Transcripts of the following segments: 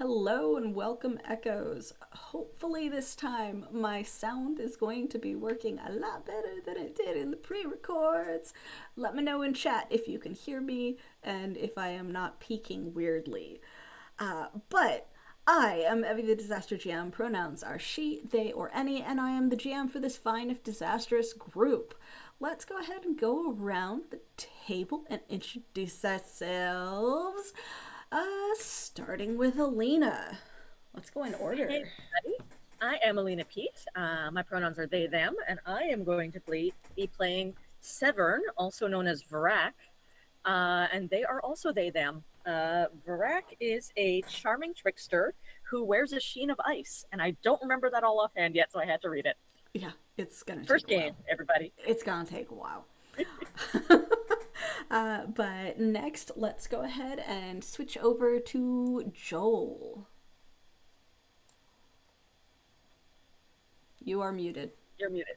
Hello and welcome, Echoes. Hopefully, this time my sound is going to be working a lot better than it did in the pre records. Let me know in chat if you can hear me and if I am not peaking weirdly. But I am Evie the Disaster GM. Pronouns are she, they, or any, and I am the GM for this fine if disastrous group. Let's go ahead and go around the table and introduce ourselves. Starting with Alina. Let's go in order. Hey, everybody. I am Alina Pete. My pronouns are they, them, and I am going to be playing Severn, also known as Varak, and they are also they, them. Varak is a charming trickster who wears a sheen of ice, and I don't remember that all offhand yet, so I had to read it. Yeah, it's gonna First take a game, while. everybody. It's gonna take a while. But next, let's go ahead and switch over to Joel. You are muted. You're muted.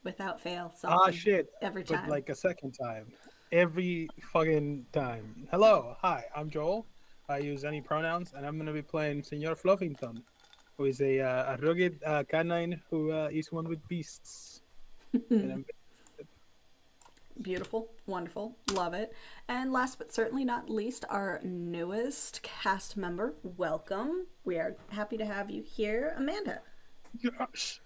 Without fail. Something Shit. every time. But like a second time. Every fucking time. Hello. Hi, I'm Joel. I use any pronouns, and I'm going to be playing Senor Fluffington, who is a rugged canine who is one with beasts. And I'm Beautiful, wonderful, love it. And last but certainly not least, our newest cast member. Welcome. We are happy to have you here, Amanda. Yes.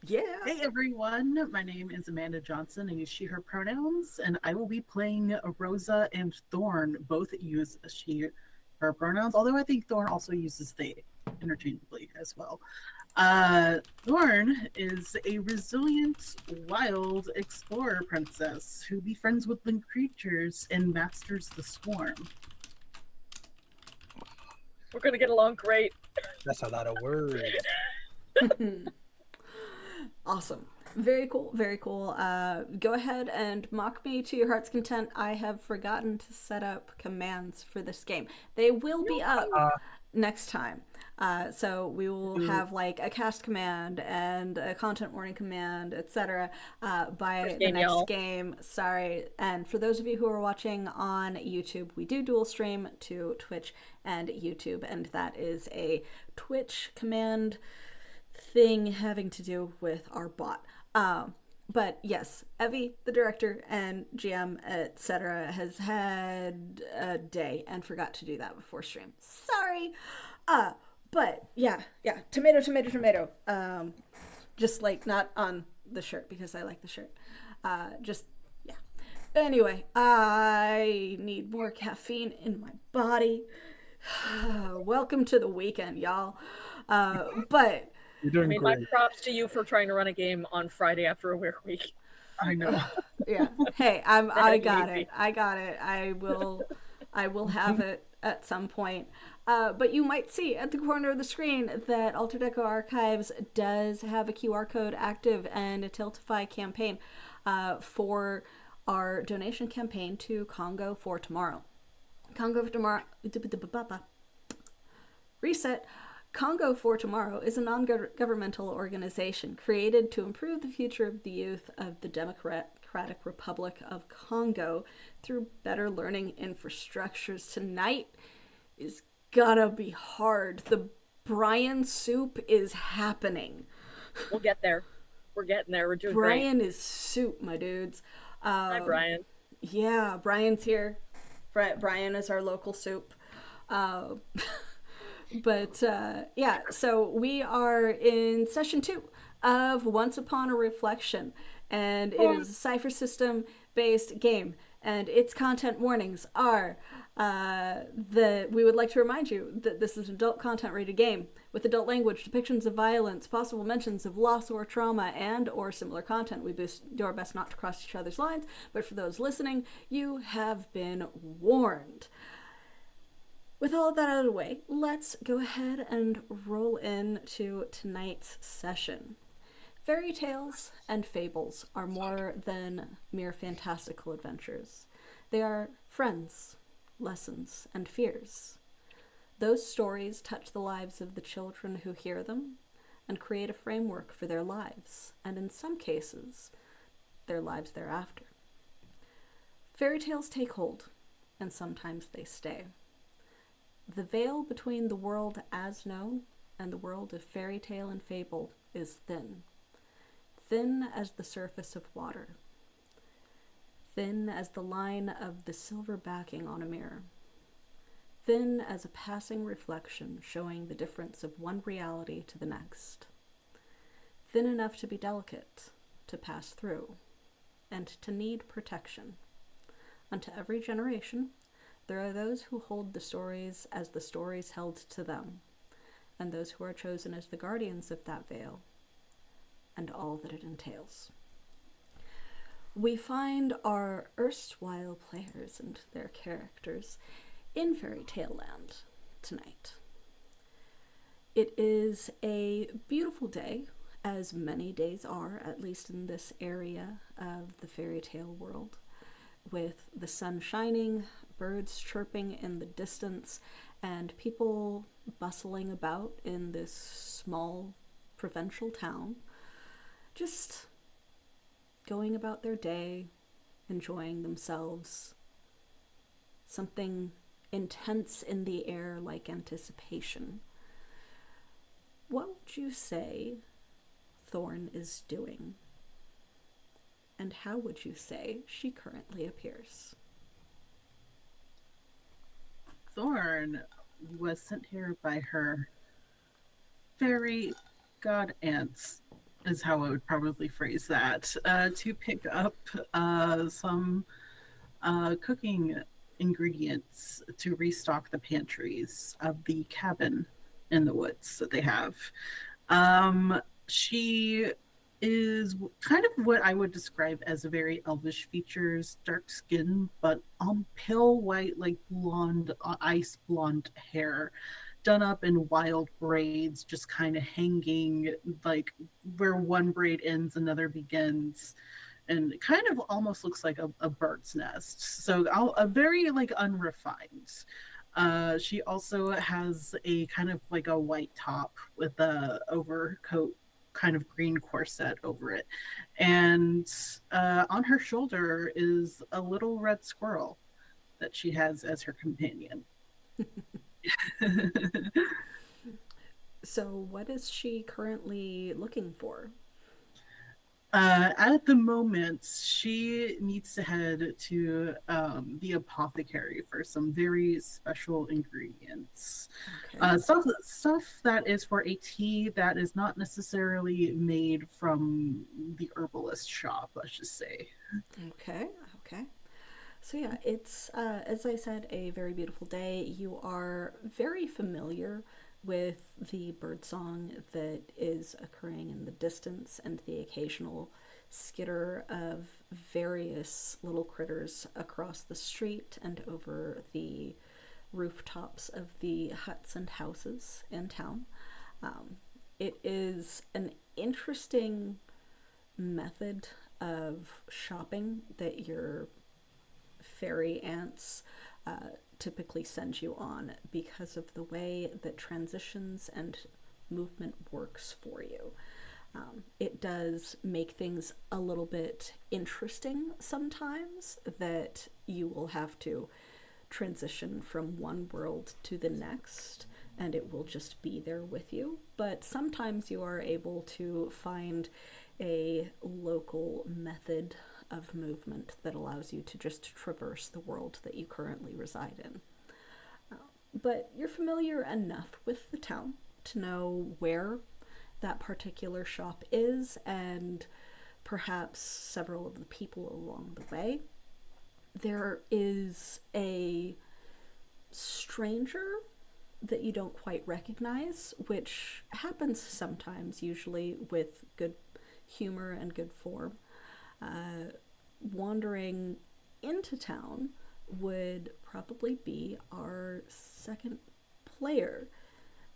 Yeah. Hey everyone, my name is Amanda Johnson. I use she, her pronouns, and I will be playing Rosa and Thorn. Both use she, her pronouns, although I think Thorn also uses they interchangeably as well. Thorn is a resilient, wild explorer princess who befriends woodland creatures and masters the swarm. We're going to get along great. That's a lot of words. Awesome. Very cool, very cool. Go ahead and mock me to your heart's content. I have forgotten to set up commands for this game. They will be up next time. So we will have like a cast command and a content warning command, etc. By the next game. Sorry. And for those of you who are watching on YouTube, we do dual stream to Twitch and YouTube, and that is a Twitch command thing having to do with our bot. But yes, Evie, the director and GM, etc., has had a day and forgot to do that before stream. Sorry. But yeah, tomato, tomato, tomato. Just like not on the shirt because I like the shirt. Just yeah. Anyway, I need more caffeine in my body. Welcome to the weekend, y'all. But You're doing my great. props to you for trying to run a game on Friday after a work week. I know. Yeah. Hey, I got it. I will have it at some point. But you might see at the corner of the screen that Altered Echo Archives does have a QR code active and a Tiltify campaign for our donation campaign to Congo for Tomorrow. Congo for Tomorrow. Reset. Congo for Tomorrow is a non-governmental organization created to improve the future of the youth of the Democratic Republic of Congo through better learning infrastructures. Tonight is gonna be hard. The Brian soup is happening. We'll get there. We're getting there. We're doing Brian great. is soup, my dudes. Hi, Brian. Yeah, Brian's here. Brian is our local soup. But yeah, so we are in session 2 of Once Upon a Reflection, and it is a Cypher System based game, and its content warnings are we would like to remind you that this is an adult content rated game with adult language, depictions of violence, possible mentions of loss or trauma, and or similar content. We do our best not to cross each other's lines, but for those listening, you have been warned. With all of that out of the way, let's go ahead and roll into tonight's session. Fairy tales and fables are more than mere fantastical adventures. They are friends, lessons, and fears. Those stories touch the lives of the children who hear them and create a framework for their lives, and in some cases, their lives thereafter. Fairy tales take hold, and sometimes they stay. The veil between the world as known and the world of fairy tale and fable is thin. Thin as the surface of water. Thin as the line of the silver backing on a mirror. Thin as a passing reflection showing the difference of one reality to the next. Thin enough to be delicate, to pass through, and to need protection. Unto every generation, there are those who hold the stories as the stories held to them, and those who are chosen as the guardians of that veil, and all that it entails. We find our erstwhile players and their characters in Fairy Tale Land tonight. It is a beautiful day, as many days are, at least in this area of the fairy tale world, with the sun shining, birds chirping in the distance, and people bustling about in this small provincial town, just going about their day, enjoying themselves. Something intense in the air, like anticipation. What would you say Thorn is doing? And how would you say she currently appears? Thorn was sent here by her fairy god aunts, is how I would probably phrase that, to pick up some cooking ingredients to restock the pantries of the cabin in the woods that they have. She is kind of what I would describe as a very elvish features, dark skin, but pale white, like blonde, ice blonde hair, done up in wild braids, just kind of hanging like where one braid ends, another begins, and it kind of almost looks like a bird's nest. So a very like unrefined. She also has a kind of like a white top with a overcoat kind of green corset over it. And on her shoulder is a little red squirrel that she has as her companion. So what is she currently looking for? At the moment, she needs to head to the apothecary for some very special ingredients. Okay. Stuff that is for a tea that is not necessarily made from the herbalist shop, let's just say. Okay. So yeah, it's, as I said, a very beautiful day. You are very familiar with the birdsong that is occurring in the distance and the occasional skitter of various little critters across the street and over the rooftops of the huts and houses in town. It is an interesting method of shopping that your fairy ants typically send you on because of the way that transitions and movement works for you. It does make things a little bit interesting sometimes, that you will have to transition from one world to the next and it will just be there with you. But sometimes you are able to find a local method of movement that allows you to just traverse the world that you currently reside in. But you're familiar enough with the town to know where that particular shop is and perhaps several of the people along the way. There is a stranger that you don't quite recognize, which happens sometimes, usually with good humor and good form. Wandering into town would probably be our second player.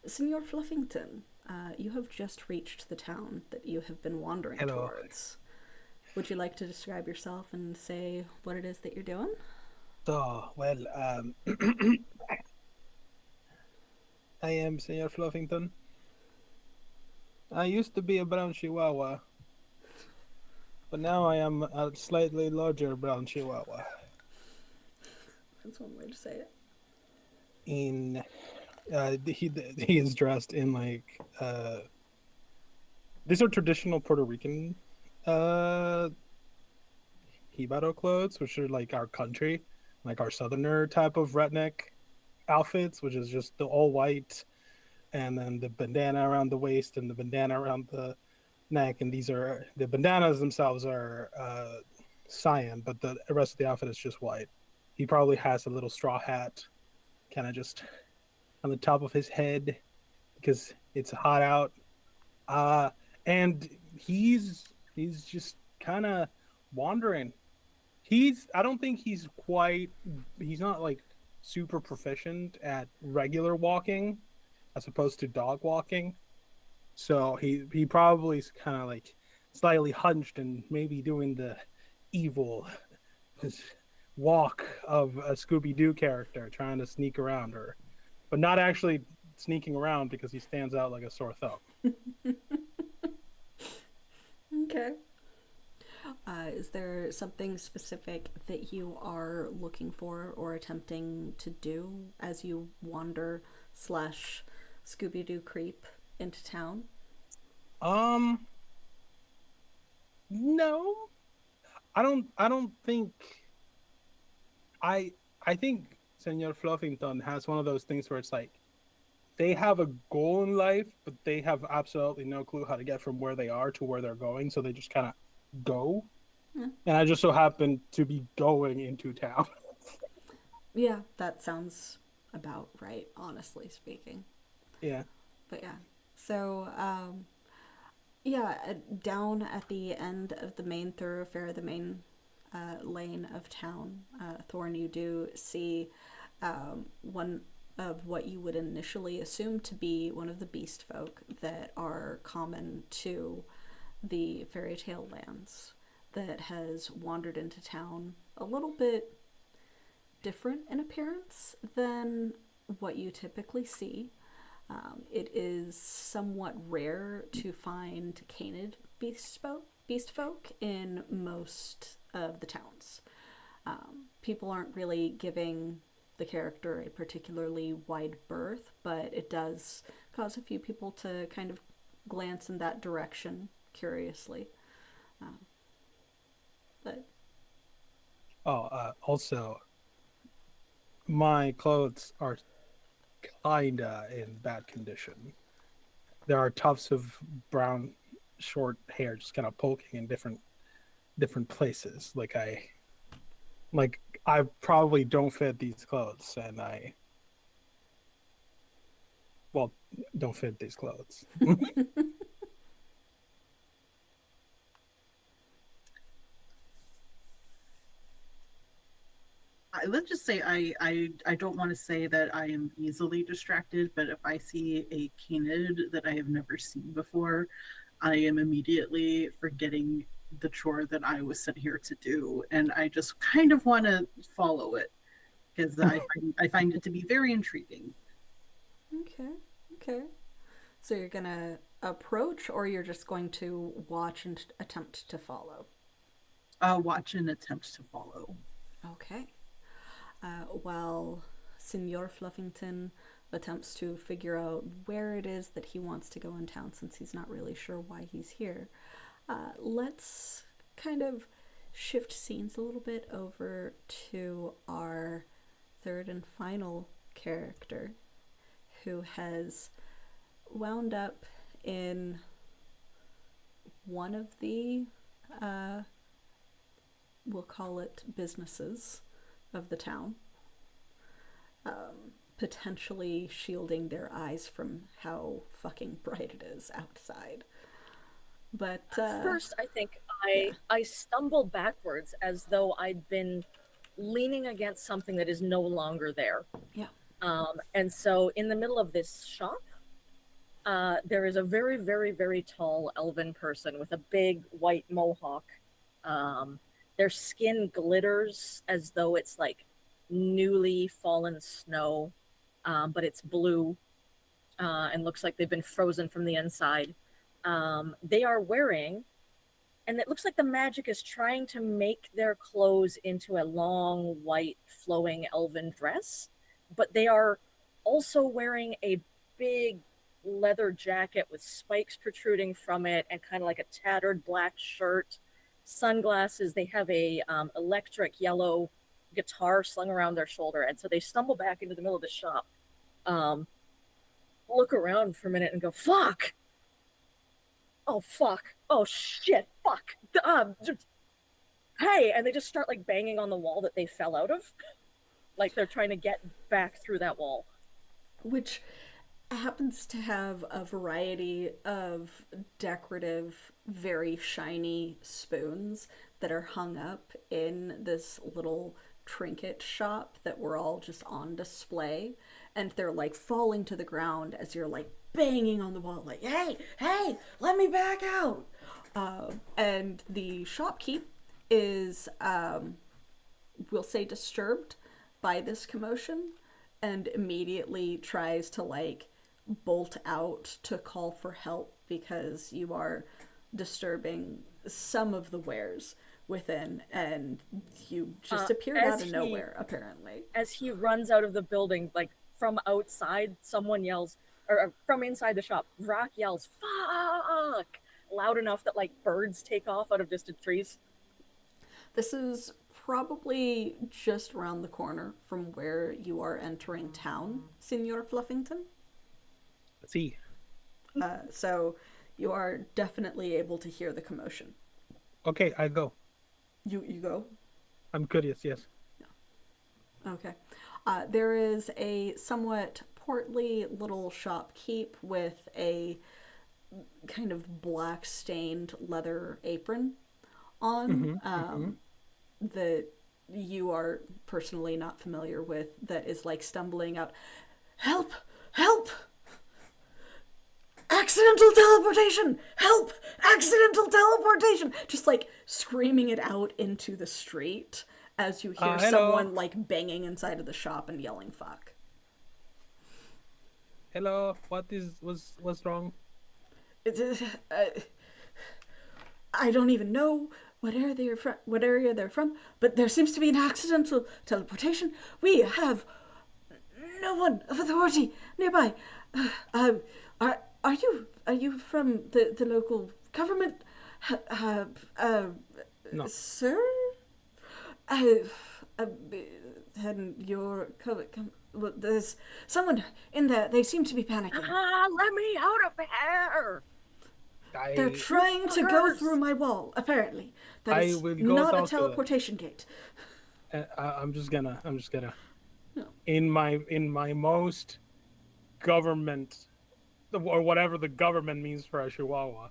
Senor Fluffington, you have just reached the town that you have been wandering towards. Would you like to describe yourself and say what it is that you're doing? So, well, I am Senor Fluffington. I used to be a brown chihuahua, but now I am a slightly larger brown chihuahua. That's one way to say it. in he is dressed in like these are traditional Puerto Rican uh Hibaro clothes, which are like our country, like our southerner type of redneck outfits, which is just the all white and then the bandana around the waist and the bandana around the neck. And these are the bandanas themselves are cyan, but the rest of the outfit is just white. He probably has a little straw hat kind of just on the top of his head because it's hot out. Uh, and he's just kind of wandering. I don't think he's not like super proficient at regular walking as opposed to dog walking. So he probably is kind of like slightly hunched and maybe doing the evil walk of a Scooby Doo character trying to sneak around her, but not actually sneaking around because he stands out like a sore thumb. Okay. Is there something specific that you are looking for or attempting to do as you wander slash Scooby-Doo creep into town? No, I don't think I I think Senor Fluffington has one of those things where it's like they have a goal in life, but they have absolutely no clue how to get from where they are to where they're going, so they just kind of go. Yeah. And I just so happen to be going into town. Yeah, that sounds about right, honestly speaking. Yeah. But yeah. So, down at the end of the main thoroughfare, the main lane of town, Thorn, you do see one of what you would initially assume to be one of the beast folk that are common to the fairy tale lands that has wandered into town a little bit different in appearance than what you typically see. It is somewhat rare to find canid beast folk in most of the towns. People aren't really giving the character a particularly wide berth, but it does cause a few people to kind of glance in that direction curiously. But Also, my clothes are kinda in bad condition. There are tufts of brown, short hair just kind of poking in different places. I probably don't fit these clothes, and don't fit these clothes. Let's just say I don't want to say that I am easily distracted, but if I see a canid that I have never seen before, I am immediately forgetting the chore that I was sent here to do, and I just kind of want to follow it because I find it to be very intriguing. okay, okay. So you're gonna approach, or you're just going to watch and attempt to follow? Watch and attempt to follow. Okay. While Signor Fluffington attempts to figure out where it is that he wants to go in town, since he's not really sure why he's here, let's kind of shift scenes a little bit over to our third and final character, who has wound up in one of the, we'll call it businesses of the town, potentially shielding their eyes from how fucking bright it is outside. But first, I think I stumbled backwards as though I'd been leaning against something that is no longer there. Yeah. And so in the middle of this shop, there is a very, very, very tall elven person with a big white mohawk. Their skin glitters as though it's like newly fallen snow, but it's blue and looks like they've been frozen from the inside. They are wearing, and it looks like the magic is trying to make their clothes into a long, white, flowing elven dress, but they are also wearing a big leather jacket with spikes protruding from it and kind of like a tattered black shirt, sunglasses. They have a electric yellow guitar slung around their shoulder, and so they stumble back into the middle of the shop, look around for a minute and go, fuck, oh fuck, oh shit, fuck, hey, and they just start like banging on the wall that they fell out of, like they're trying to get back through that wall, which happens to have a variety of decorative, very shiny spoons that are hung up in this little trinket shop that were all just on display, and they're like falling to the ground as you're like banging on the wall like, hey, let me back out. And the shopkeep is we'll say disturbed by this commotion and immediately tries to like bolt out to call for help because you are disturbing some of the wares within, and you just appeared out of nowhere, apparently. As he runs out of the building, like from outside, someone yells, or from inside the shop, Rock yells, fuck, loud enough that like birds take off out of distant trees. This is probably just around the corner from where you are entering town, Signor Fluffington. Let's see. So you are definitely able to hear the commotion. Okay, I go. You go? I'm curious, yes. No. Okay. There is a somewhat portly little shopkeep with a kind of black stained leather apron on that you are personally not familiar with, that is like stumbling out, help, accidental teleportation, help, accidental teleportation, just like screaming it out into the street as you hear someone like banging inside of the shop and yelling fuck. Hello, what's wrong? I don't even know what area they're from, but there seems to be an accidental teleportation. We have no one of authority nearby. Are you from the local government? No, sir. And your well, there's someone in there. They seem to be panicking. Let me out of here! They're trying to go through my wall, apparently. That is not a teleportation gate. I'm just gonna No. in my most government, or whatever the government means for a Chihuahua,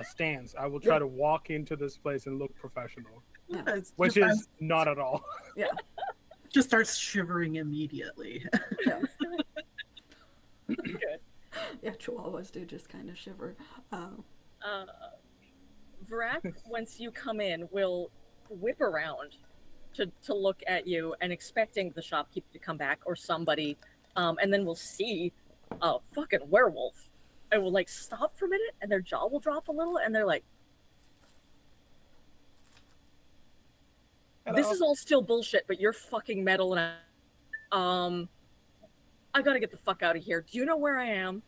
stance, I will try to walk into this place and look professional, which is not at all. Yeah. Just starts shivering immediately. Yeah. Good. Yeah, Chihuahuas do just kind of shiver. Vrak, once you come in, will whip around to look at you and expecting the shopkeep to come back or somebody, and then we'll see a fucking werewolf. And will like stop for a minute and their jaw will drop a little and they're like, Hello. this is all still bullshit, but you're fucking metal and I gotta get the fuck out of here. Do you know where I am?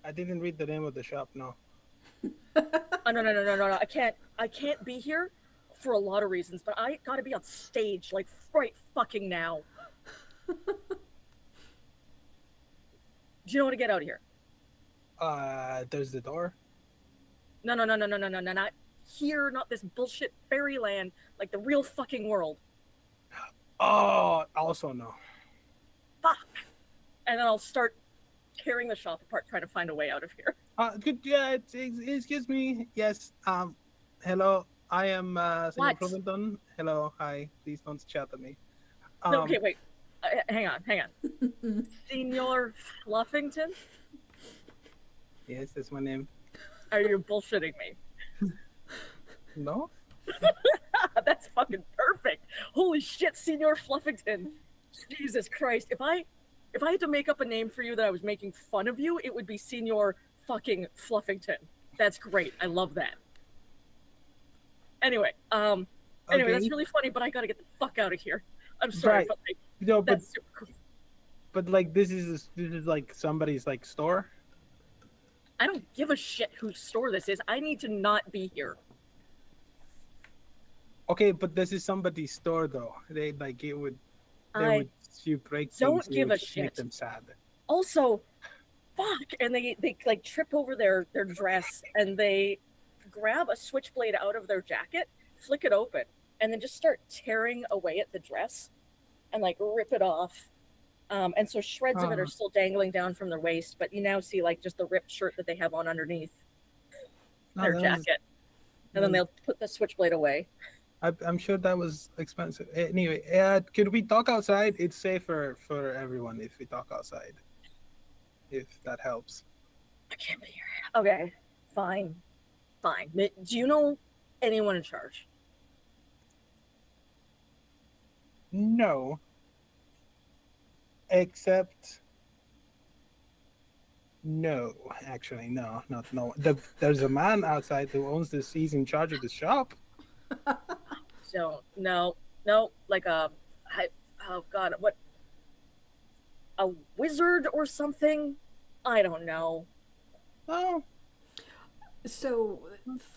I didn't read the name of the shop. No. Oh, no. I can't be here for a lot of reasons, but I gotta be on stage like right fucking now. Do you know how to get out of here? There's the door. No, not here, not this bullshit fairyland, like the real fucking world. Oh, also no. Fuck. And then I'll start tearing the shop apart, trying to find a way out of here. Good. Yeah. Excuse me. Yes. Hello. I am Senor Fluffington. Hello. Hi. Please don't shout at me. No, okay, wait. Hang on. Senor Fluffington? Yes, that's my name. Are you bullshitting me? No. That's fucking perfect. Holy shit, Senor Fluffington. Jesus Christ. If I had to make up a name for you that I was making fun of you, it would be Senor fucking Fluffington. That's great. I love that. Anyway, Okay. that's really funny, but I gotta get the fuck out of here. I'm sorry, Right. but like, No, but That's super cool. like this is like somebody's like store. I don't give a shit whose store this is. I need to not be here. Okay, but this is somebody's store though. They like it would. They I would. If you break don't things, it give would a just make shit. them sad. Also, fuck, and they like trip over their dress and they grab a switchblade out of their jacket, flick it open, and then just start tearing away at the dress and like rip it off. And so shreds of it are still dangling down from their waist, but you now see like just the ripped shirt that they have on underneath their jacket. And then they'll put the switchblade away. I'm sure that was expensive. Anyway, could we talk outside? It's safer for everyone if we talk outside. If that helps. I can't be here. Okay, fine. Do you know anyone in charge? No. Except no, actually, no, not no. There's a man outside who owns this. He's in charge of the shop. So no, like oh god, what? A wizard or something? I don't know. Oh, So,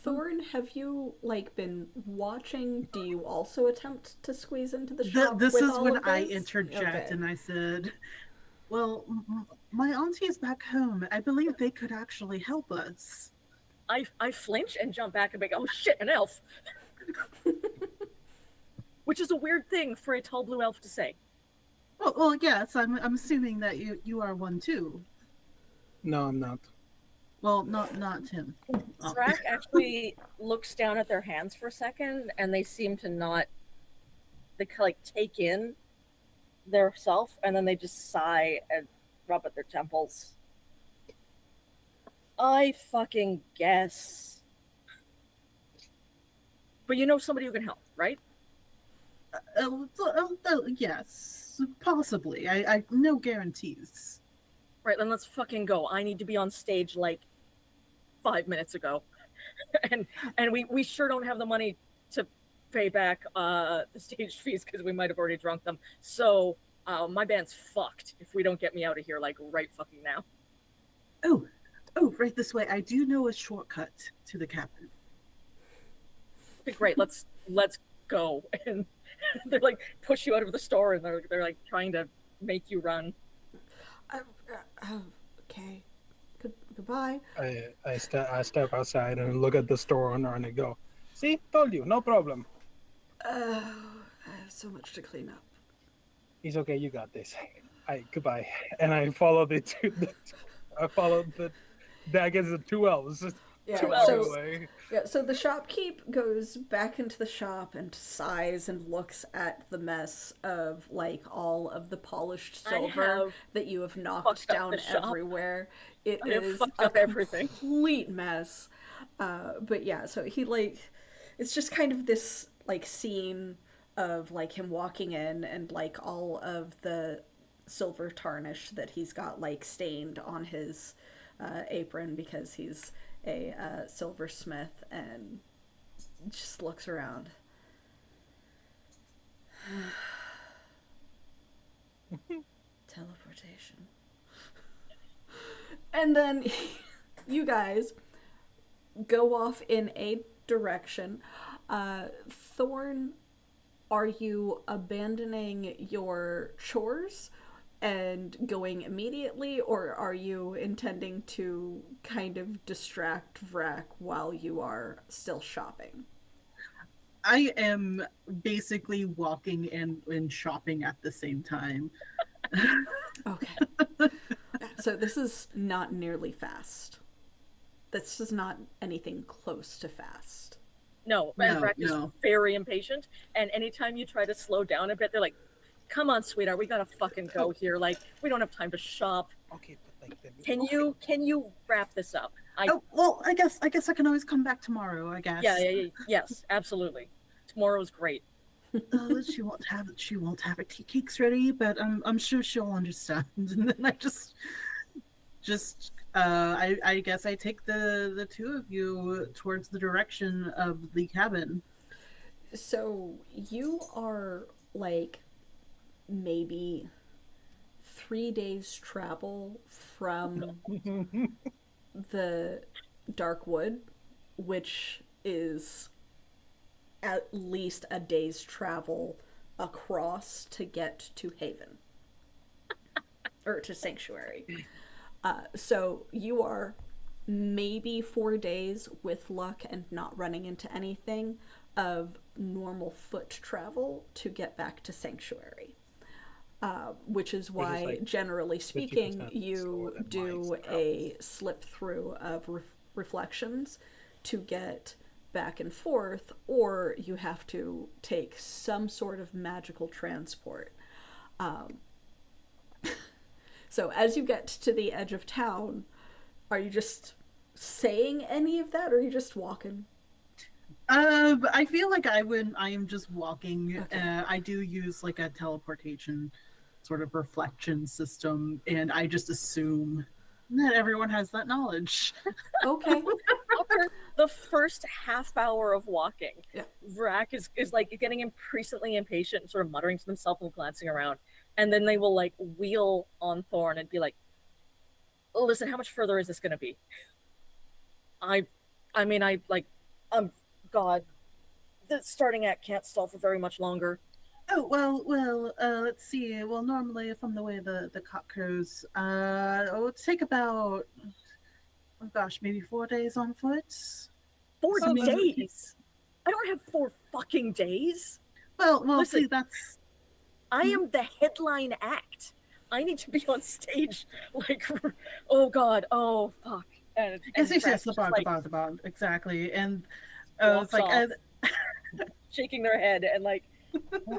Thorn, have you like been watching? Do you also attempt to squeeze into the shop? This with is all when of I this? interject Okay. and I said, "Well, my auntie's back home. I believe they could actually help us." I flinch and jump back and be like, oh shit, an elf. Which is a weird thing for a tall blue elf to say. Well, yes. I'm assuming that you are one too. no, I'm not. Well, not him. Oh. Zrak actually looks down at their hands for a second, and they seem to not, they like take in their self, and then they just sigh and rub at their temples. I fucking guess. But you know somebody who can help, right? Yes, possibly. I no guarantees. Right, then let's fucking go. I need to be on stage like 5 minutes ago. and we sure don't have the money to pay back the stage fees because we might have already drunk them. So my band's fucked if we don't get me out of here like right fucking now. Oh, right this way. I do know a shortcut to the cabin. Okay, great, let's go. And they're like push you out of the store and they're like trying to make you run. Okay. Goodbye. I step outside and look at the store owner and I go, "See, told you, no problem." I have so much to clean up. He's okay. You got this. Goodbye. And I follow the two. I follow the. I guess the two elves. Yeah, Two elves. So the shopkeep goes back into the shop and sighs and looks at the mess of like all of the polished silver that you have knocked down everywhere. It is a complete mess. But yeah, so he like, it's just kind of this like scene of like him walking in and like all of the silver tarnish that he's got like stained on his apron because he's a silversmith, and just looks around. Teleportation. And then you guys go off in a direction. Thorn, are you abandoning your chores and going immediately, or are you intending to kind of distract Vrak while you are still shopping? I am basically walking and shopping at the same time. Okay. So this is not nearly fast. This is not anything close to fast. No, Vrak is very impatient, and anytime you try to slow down a bit, they're like, "Come on, sweetheart, we gotta fucking go here. Like, we don't have time to shop." Okay, but like, can you wrap this up? Well, I guess I can always come back tomorrow. I guess. Yeah. Yes, absolutely. Tomorrow's great. She won't have her tea cakes ready, but I'm sure she'll understand. And then I I guess I take the two of you towards the direction of the cabin. So you are like maybe 3 days travel from the Dark Wood, which is at least a day's travel across to get to Haven or to Sanctuary. So you are maybe 4 days with luck and not running into anything of normal foot travel to get back to Sanctuary. Which is why, like, generally speaking, you do a slip through of reflections to get back and forth, or you have to take some sort of magical transport. So as you get to the edge of town, are you just saying any of that, or are you just walking? I feel like I am just walking. Okay. I do use like a teleportation sort of reflection system, and I just assume that everyone has that knowledge. Okay. After the first half hour of walking, Yeah. Vrak is like getting increasingly impatient and sort of muttering to himself and glancing around. And then they will like wheel on Thorn and be like, listen, how much further is this going to be? I mean, God, the starting act can't stall for very much longer. Oh, well, let's see. Well, normally from the way the cock crows, it would take about, oh gosh, maybe 4 days on foot. 4 days? I don't have 4 fucking days. Well, listen, see, that's... I am the headline act. I need to be on stage, like, oh God, oh fuck. And yes, the bond, exactly. And it's like... shaking their head and like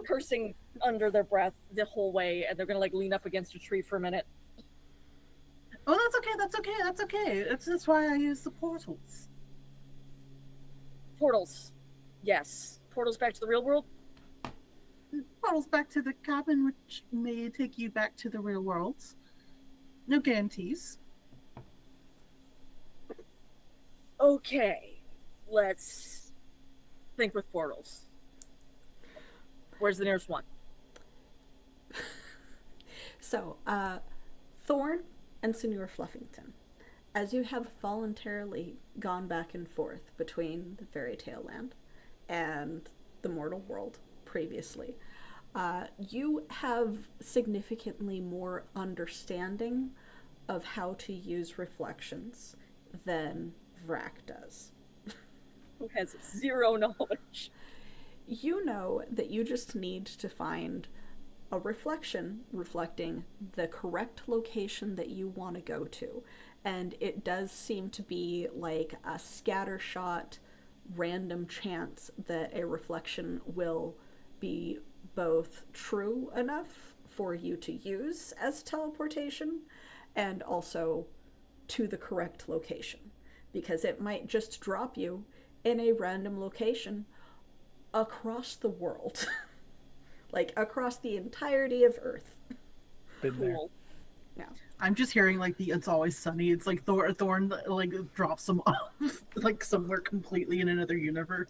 cursing under their breath the whole way, and they're gonna like lean up against a tree for a minute. Oh, that's okay. That's why I use the portals. Portals. Yes. Portals back to the real world? Portals back to the cabin, which may take you back to the real world. No guarantees. Okay. Let's think with portals. Where's the nearest one? So, Thorn and Senor Fluffington, as you have voluntarily gone back and forth between the fairy tale land and the mortal world previously, you have significantly more understanding of how to use reflections than Vrak does. Who has 0 knowledge. You know that you just need to find a reflection reflecting the correct location that you want to go to. And it does seem to be like a scattershot, random chance that a reflection will be both true enough for you to use as teleportation and also to the correct location. Because it might just drop you in a random location across the world. Like across the entirety of Earth. Been there. Cool. Yeah. I'm just hearing like the It's Always Sunny. It's like Thorn like drops them off like somewhere completely in another universe.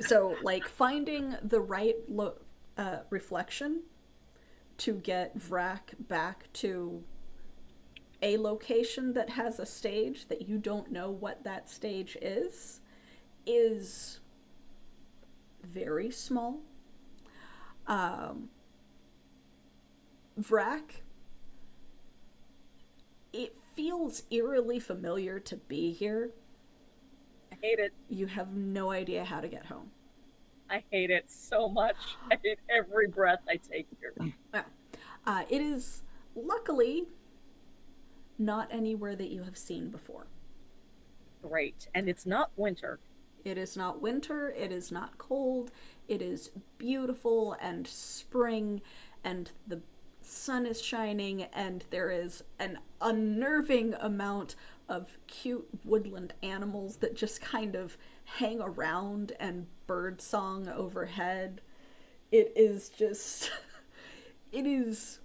So like finding the right reflection to get Vrak back to a location that has a stage that you don't know what that stage is very small. Vrak, it feels eerily familiar to be here. I hate it. You have no idea how to get home. I hate it so much. I hate every breath I take here. Yeah. It is luckily not anywhere that you have seen before. Great. And it's not winter. It is not winter, it is not cold, it is beautiful and spring, and the sun is shining, and there is an unnerving amount of cute woodland animals that just kind of hang around and bird song overhead. It is just... it is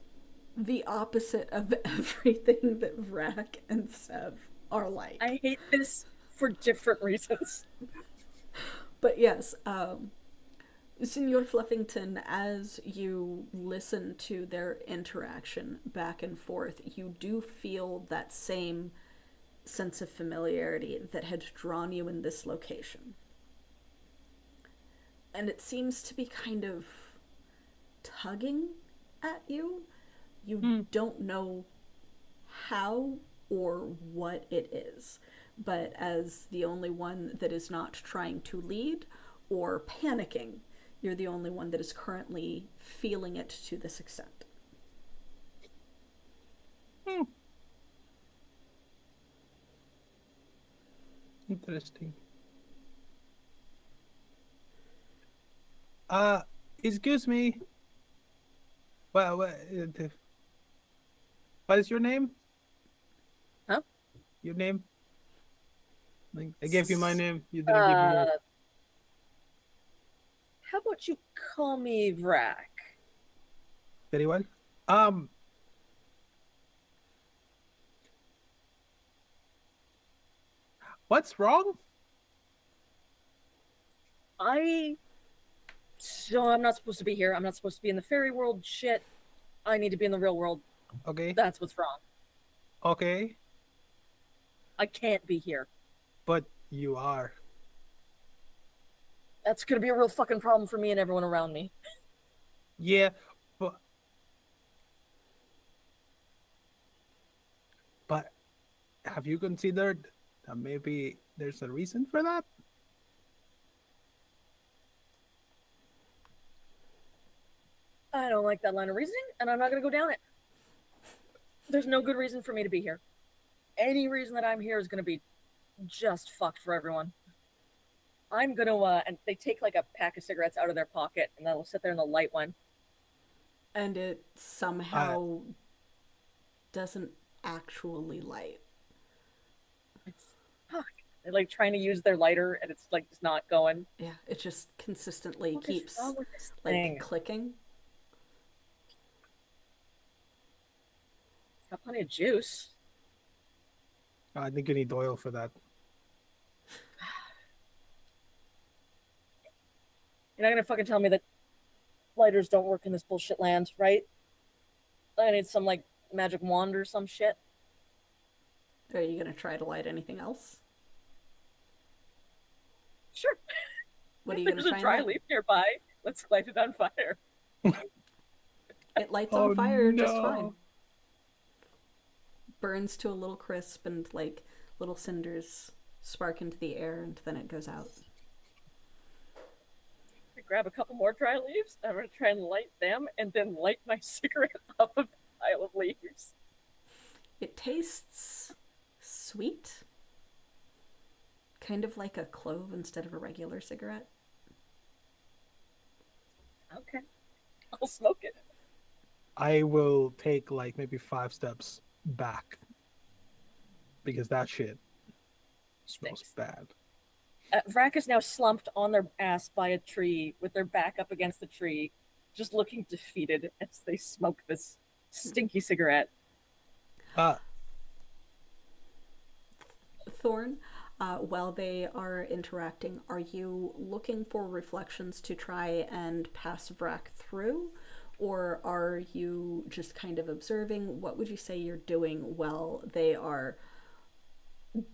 the opposite of everything that Vrak and Sev are like. I hate this for different reasons. But yes, Senor Fluffington, as you listen to their interaction back and forth, you do feel that same sense of familiarity that had drawn you in this location. And it seems to be kind of tugging at you. You don't know how or what it is, but as the only one that is not trying to lead or panicking, you're the only one that is currently feeling it to this extent. Interesting. Excuse me. Well, what is your name? Huh? Your name? Like, I gave you my name. You didn't give me yours. How about you call me Vrak? Very well. What's wrong? So I'm not supposed to be here. I'm not supposed to be in the fairy world. Shit. I need to be in the real world. Okay. That's what's wrong. Okay. I can't be here. But you are. That's gonna be a real fucking problem for me and everyone around me. Yeah, but have you considered that maybe there's a reason for that? I don't like that line of reasoning, and I'm not gonna go down it. There's no good reason for me to be here. Any reason that I'm here is gonna be just fucked for everyone. I'm gonna, and they take like a pack of cigarettes out of their pocket, and they'll sit there and they'll light one. And it somehow doesn't actually light. It's fuck. They're like trying to use their lighter, and it's like just not going. Yeah, it just consistently What keeps is wrong with this like thing? clicking. Got plenty of juice. I think you need oil for that. You're not gonna fucking tell me that lighters don't work in this bullshit land, right? I need some like magic wand or some shit. Are you gonna try to light anything else? Sure. What are you gonna There's try a dry and light? leaf nearby. Let's light it on fire. It lights on fire just no. fine. Burns to a little crisp and like little cinders spark into the air and then it goes out. I grab a couple more dry leaves. I'm gonna try and light them, and then light my cigarette off of the pile of leaves. It tastes sweet. Kind of like a clove instead of a regular cigarette. Okay, I'll smoke it. I will take like maybe 5 steps back because that shit smells Stinks. bad. Vrak is now slumped on their ass by a tree with their back up against the tree, just looking defeated as they smoke this stinky cigarette. Thorn, while they are interacting, are you looking for reflections to try and pass Vrak through? Or are you just kind of observing? What would you say you're doing while they are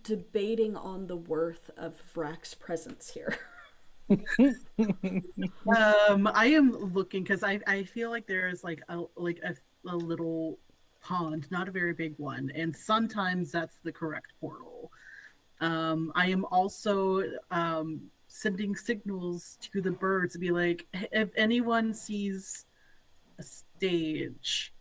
debating on the worth of Vrak's presence here? I am looking because I feel like there is like a little pond, not a very big one, and sometimes that's the correct portal. I am also sending signals to the birds to be like, if anyone sees a stage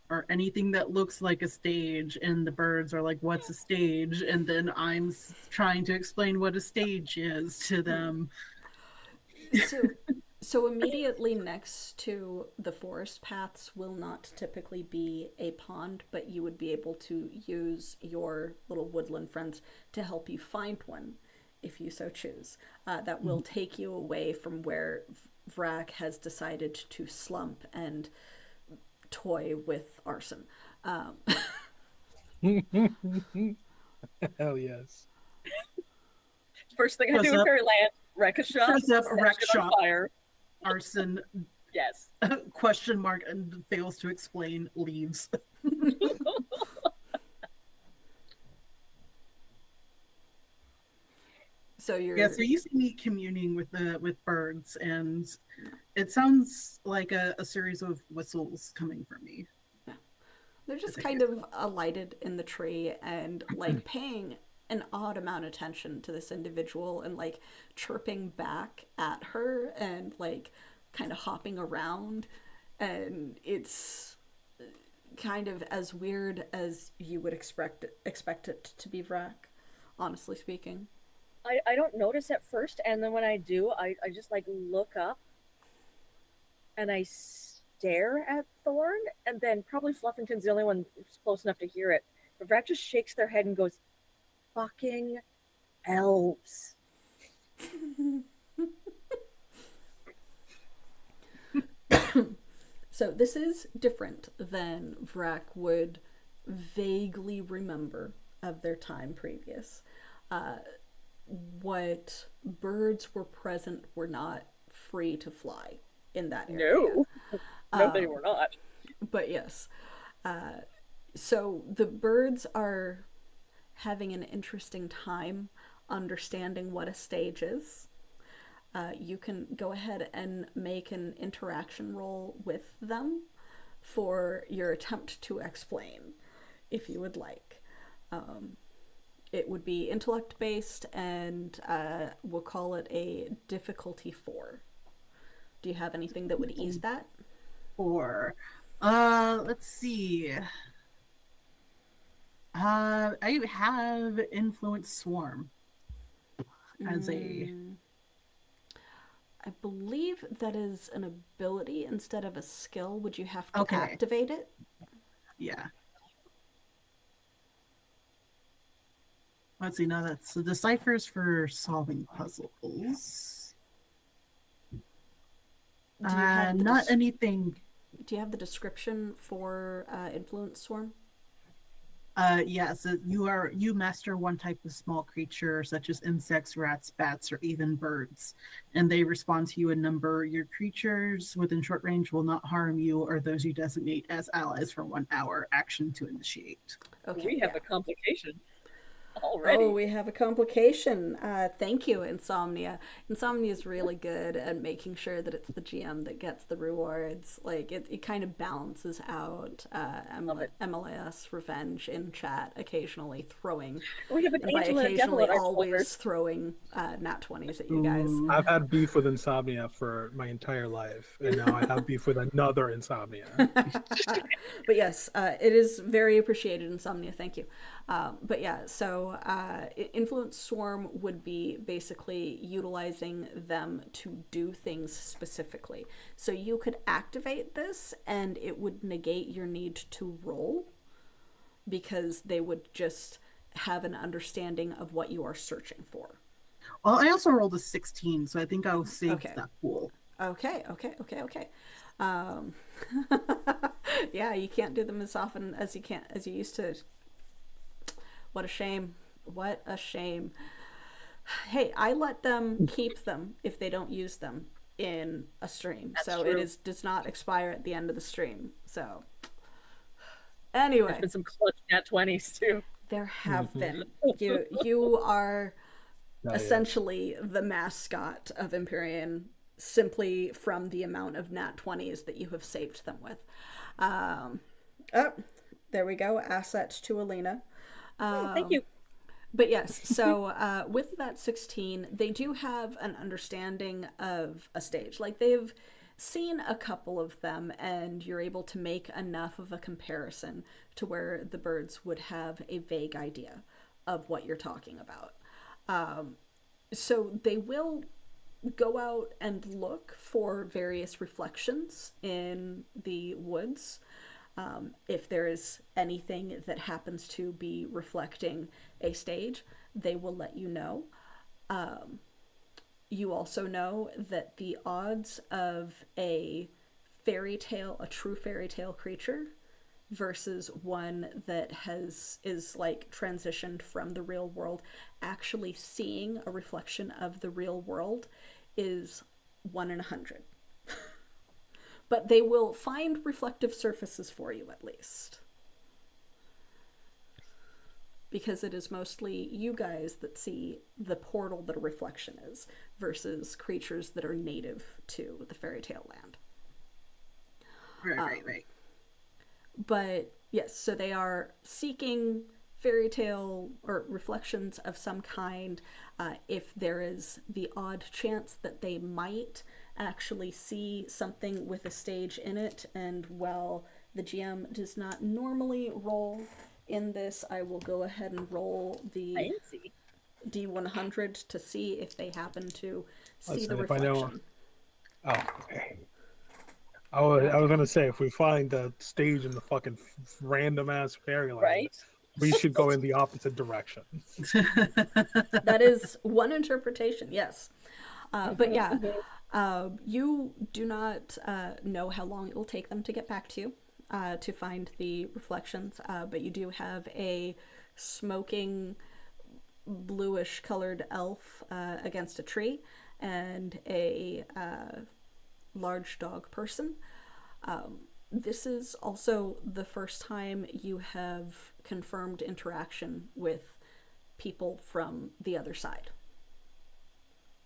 or anything that looks like a stage, and the birds are like, what's a stage? And then I'm trying to explain what a stage is to them. So immediately next to the forest paths will not typically be a pond, but you would be able to use your little woodland friends to help you find one if you so choose. That will take you away from where Vrak has decided to slump and toy with arson. Hell yes. First thing I do in Fairyland, wreck a shop, Dress up, set wreck shit on shop. fire. Arson Yes. question mark and fails to explain, leaves. So you're Yeah, so you see me communing with birds, and it sounds like a series of whistles coming from me. they're just kind of alighted in the tree and like paying an odd amount of attention to this individual and like chirping back at her and like kind of hopping around, and it's kind of as weird as you would expect it to be Vrak, honestly speaking. I don't notice at first, and then when I do, I just like look up and I stare at Thorn, and then probably Fluffington's the only one who's close enough to hear it. But Vrak just shakes their head and goes, "Fucking elves." So this is different than Vrak would vaguely remember of their time previous. What birds were present were not free to fly in that area. No, they were not. But yes. So the birds are having an interesting time understanding what a stage is. You can go ahead and make an interaction roll with them for your attempt to explain, if you would like. It would be intellect based, and we'll call it a difficulty 4. Do you have anything that would ease that? 4. Let's see. I have Influence Swarm as a. I believe that is an ability instead of a skill. Would you have to Okay. activate it? Yeah. Let's see, now that's the ciphers for solving puzzles. Do you have the Not anything. Do you have the description for Influence Swarm? Yes, you master one type of small creature, such as insects, rats, bats, or even birds, and they respond to you in number. Your creatures within short range will not harm you or those you designate as allies for 1 hour. Action to initiate. Okay. We have a complication already. Oh, we have a complication. Thank you, Insomnia. Insomnia is really good at making sure that it's the GM that gets the rewards. Like, it kind of balances out MLAS Revenge in chat, occasionally throwing, We have an and by angel and a devil occasionally at our always shoulders. throwing nat 20s at you guys. I've had beef with Insomnia for my entire life, and now I have beef with another Insomnia. But yes, it is very appreciated, Insomnia. Thank you. But yeah, so Influence Swarm would be basically utilizing them to do things specifically. So you could activate this and it would negate your need to roll, because they would just have an understanding of what you are searching for. Well, I also rolled a 16, so I think I'll save that pool. Okay. Yeah, you can't do them as often as you used to. What a shame. What a shame. Hey, I let them keep them if they don't use them in a stream. That's so true. does not expire at the end of the stream. So anyway. There's been some clutch nat 20s too. There have been. You are essentially the mascot of Empyrean, simply from the amount of nat 20s that you have saved them with. Oh, there we go. Assets to Alina. Thank you. But yes, so with that 16, they do have an understanding of a stage. Like, they've seen a couple of them, and you're able to make enough of a comparison to where the birds would have a vague idea of what you're talking about. So they will go out and look for various reflections in the woods. If there is anything that happens to be reflecting a stage, they will let you know. You also know that the odds of a true fairy tale creature versus one that is like transitioned from the real world, actually seeing a reflection of the real world, is 1 in 100. but they will find reflective surfaces for you at least. Because it is mostly you guys that see the portal that a reflection is versus creatures that are native to the fairy tale land. Right. But yes, so they are seeking fairy tale or reflections of some kind. If there is the odd chance that they might actually see something with a stage in it, and while the GM does not normally roll in this, I will go ahead and roll the D100 to see if they happen to see the reflection. Oh, okay. I was gonna say, if we find a stage in the fucking random ass fairyland, Right? we should go in the opposite direction. That is one interpretation, yes. But yeah, you do not know how long it will take them to get back to you to find the reflections, but you do have a smoking bluish colored elf against a tree and a large dog person. This is also the first time you have confirmed interaction with people from the other side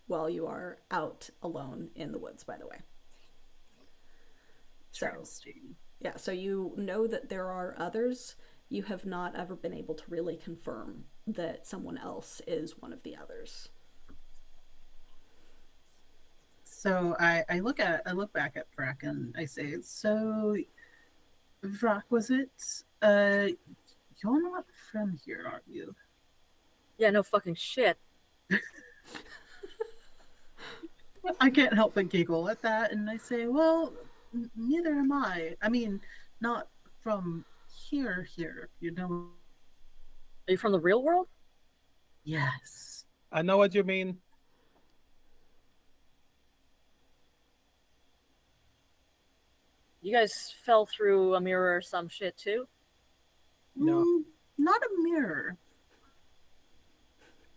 while you are out alone in the woods, by the way. So, yeah, so you know that there are others. You have not ever been able to really confirm that someone else is one of the others. So I look back at Vrak and I say, so Vrak, was it? You're not from here, are you? Yeah, no fucking shit. I can't help but giggle at that, and I say, well, neither am I. I mean, not from here, you know. Are you from the real world? Yes. I know what you mean. You guys fell through a mirror or some shit too? No. Not a mirror.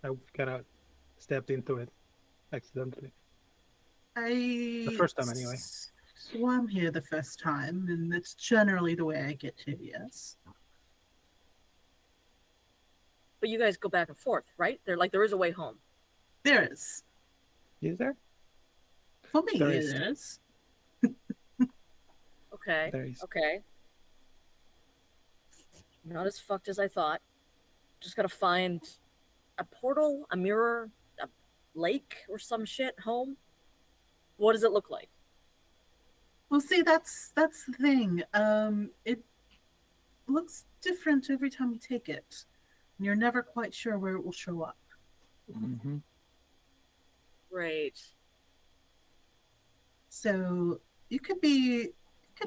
I kind of stepped into it accidentally. The first time, anyway. Swam here the first time, and that's generally the way I get to, yes. But you guys go back and forth, right? There is a way home. There is. Is there? For me, There it is. is. Okay. There is. Okay. Not as fucked as I thought. Just gotta find a portal, a mirror, a lake or some shit home. What does it look like? Well, see, that's the thing. It looks different every time you take it. And you're never quite sure where it will show up. Mm-hmm. Great. So it could be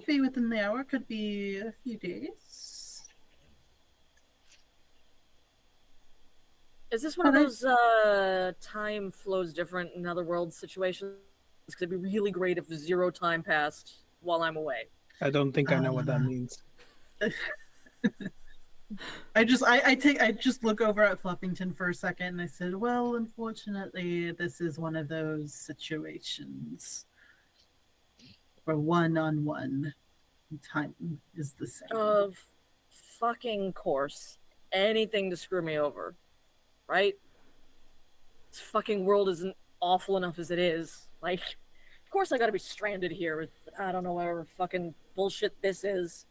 within the hour, could be a few days. Is this one of those time flows different in other world situations? Because it'd be really great if 0 time passed while I'm away. I don't think I know what that means. I just look over at Fluffington for a second and I said, well, unfortunately, this is one of those situations where one-on-one time is the same. Of fucking course. Anything to screw me over. Right? This fucking world isn't awful enough as it is. Like, of course I gotta be stranded here with, I don't know, whatever fucking bullshit this is.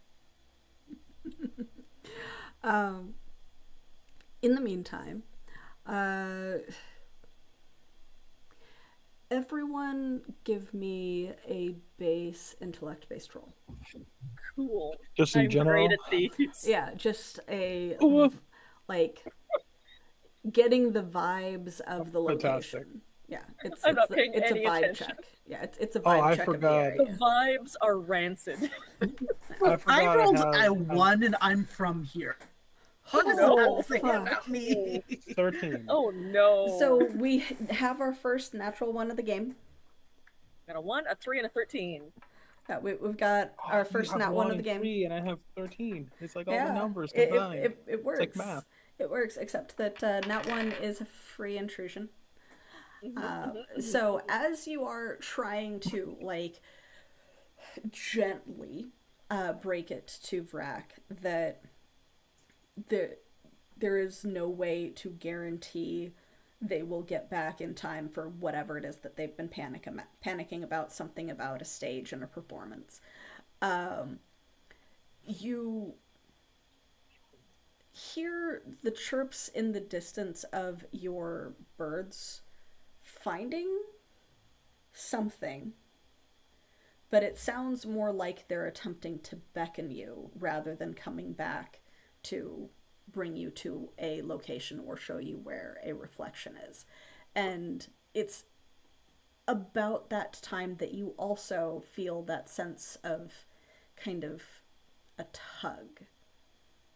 In the meantime, everyone give me a base intellect-based roll. Cool. Just in I'm general? great at these. Yeah, just a, Ooh. like, getting the vibes of the location. Fantastic. Yeah, it's I'm it's, not the, paying it's a any vibe attention. check. Yeah, it's a vibe I check forgot. of The the area. vibes are rancid. I rolled have- a 1 and I'm from here. What does no. that say about me? 13. Oh no. So we have our first natural one of the game. Got a 1, a 3, and a 13. Yeah, we've got our first nat one of the game. 3 and I have 13. It's like all Yeah, the numbers it combined. it works. It's like math. It works, except that nat one is a free intrusion. So as you are trying to, like, gently break it to Vrak that there there is no way to guarantee they will get back in time for whatever it is that they've been panicking about, something about a stage and a performance. Um, you hear the chirps in the distance of your birds finding something, but it sounds more like they're attempting to beckon you rather than coming back to bring you to a location or show you where a reflection is. And it's about that time that you also feel that sense of kind of a tug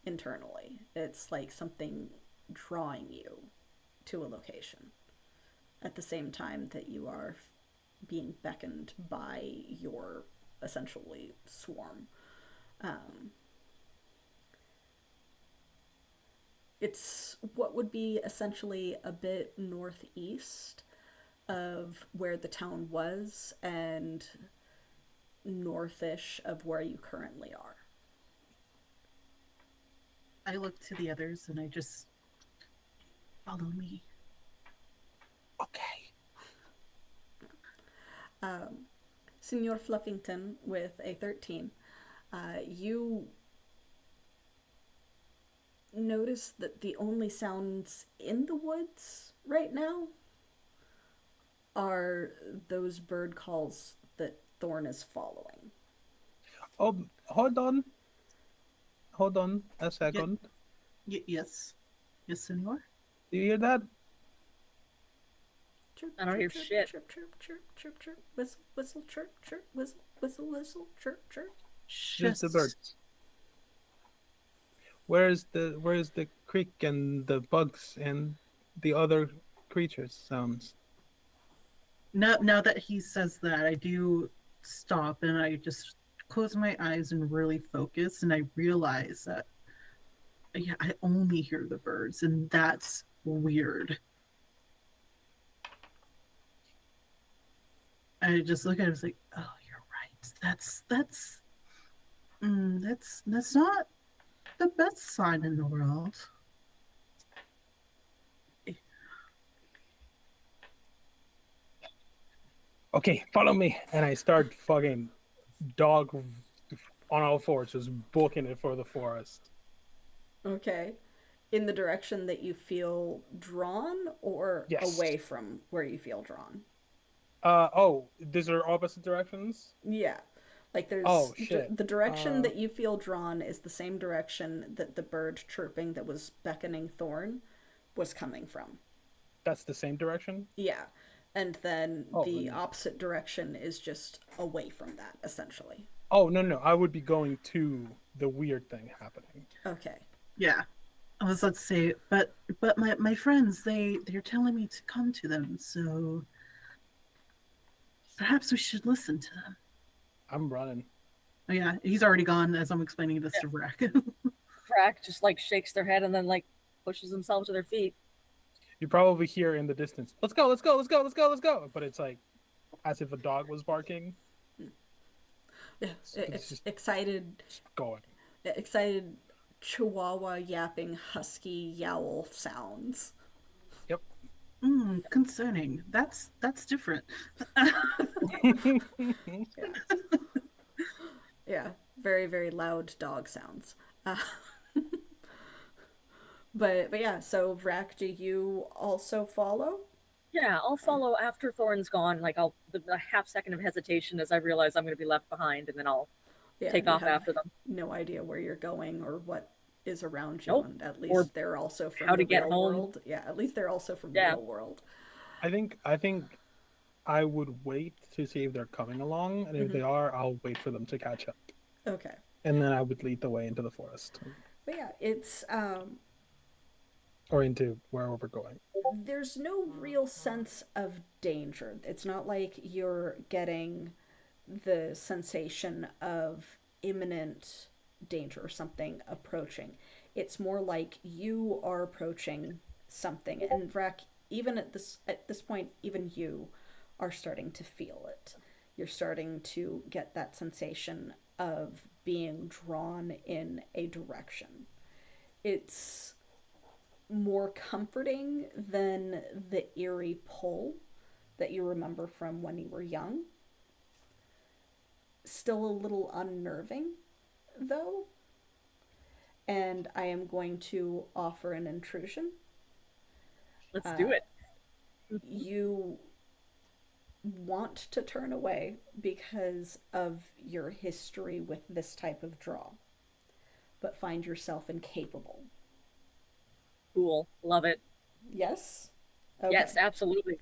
internally. It's like something drawing you to a location at the same time that you are being beckoned by your essentially swarm. Um, it's what would be essentially a bit northeast of where the town was and northish of where you currently are. I look to the others and I just follow me. Okay. Senor Fluffington with a 13, you notice that the only sounds in the woods right now are those bird calls that Thorn is following. Oh, hold on. Hold on a second. Yes. Yes, senor? Do you hear that? Chirp, I don't hear chirp, shit. Chirp, chirp, chirp, chirp, chirp, whistle, whistle, chirp, chirp, whistle, whistle, whistle, chirp, chirp. Just the birds. Where's the creek and the bugs and the other creatures sounds? Now that he says that, I do stop and I just close my eyes and really focus, and I realize that yeah, I only hear the birds, and that's weird. I just look at it, I was like, oh, you're right. That's not the best sign in the world. Okay, follow me. And I start fucking dog on all fours, just booking it for the forest. Okay. In the direction that you feel drawn or Yes. away from where you feel drawn? Oh, these are opposite directions? Yeah. Like there's Oh, shit. the direction that you feel drawn is the same direction that the bird chirping that was beckoning Thorn was coming from. That's the same direction? Yeah. And then the then- opposite direction is just away from that, essentially. Oh, no. I would be going to the weird thing happening. Okay. Yeah. I was about to say, but my friends, they're telling me to come to them, so perhaps we should listen to them. I'm running. Oh yeah, he's already gone as I'm explaining this to Vrak. Vrak just like shakes their head and then like pushes themselves to their feet. You probably hear in the distance, let's go, let's go, let's go, let's go, let's go. But it's like as if a dog was barking. Yeah. It's just Excited going. chihuahua yapping husky yowl sounds. Yep. Concerning. That's different. Yeah, very very loud dog sounds. But yeah, so Vrak, do you also follow? Yeah, I'll follow after Thorn's gone. Like a half second of hesitation as I realize I'm going to be left behind, and then I'll take you off have after them. No idea where you're going or what is around you, Nope. and at Or least they're also from how the to get real home. world. Yeah, at least they're also from Yeah. the real world. I think I would wait to see if they're coming along, and if they are, I'll wait for them to catch up. Okay. And then I would lead the way into the forest. But yeah, it's Or into wherever we're going. there's no real sense of danger. It's not like you're getting the sensation of imminent danger or something approaching. It's more like you are approaching something, and Vrak, even at this point, even you are starting to feel it. you're starting to get that sensation of being drawn in a direction. It's more comforting than the eerie pull that you remember from when you were young. Still a little unnerving, though. And I am going to offer an intrusion. Let's do it. You want to turn away because of your history with this type of draw, but find yourself incapable. Cool. Love it. Yes? Okay. Yes, absolutely.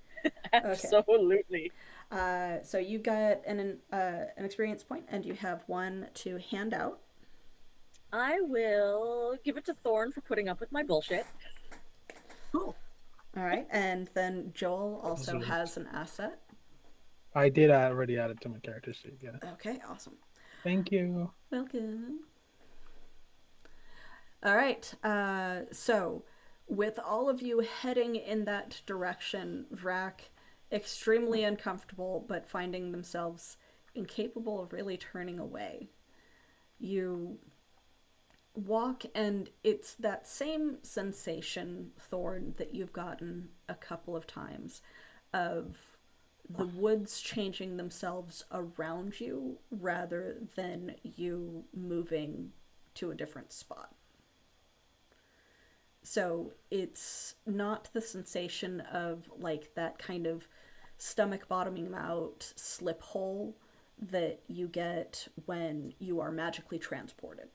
Absolutely. So you got an experience point, and you have one to hand out. I will give it to Thorn for putting up with my bullshit. Cool. All right, and then Joel also has an asset. I did already add it to my character sheet. Yeah. Okay, awesome. Thank you. Welcome. All right, so with all of you heading in that direction, Vrak, extremely uncomfortable, but finding themselves incapable of really turning away. You walk, and it's that same sensation, Thorn, that you've gotten a couple of times of the woods changing themselves around you rather than you moving to a different spot. So it's not the sensation of like that kind of stomach bottoming out slip hole that you get when you are magically transported.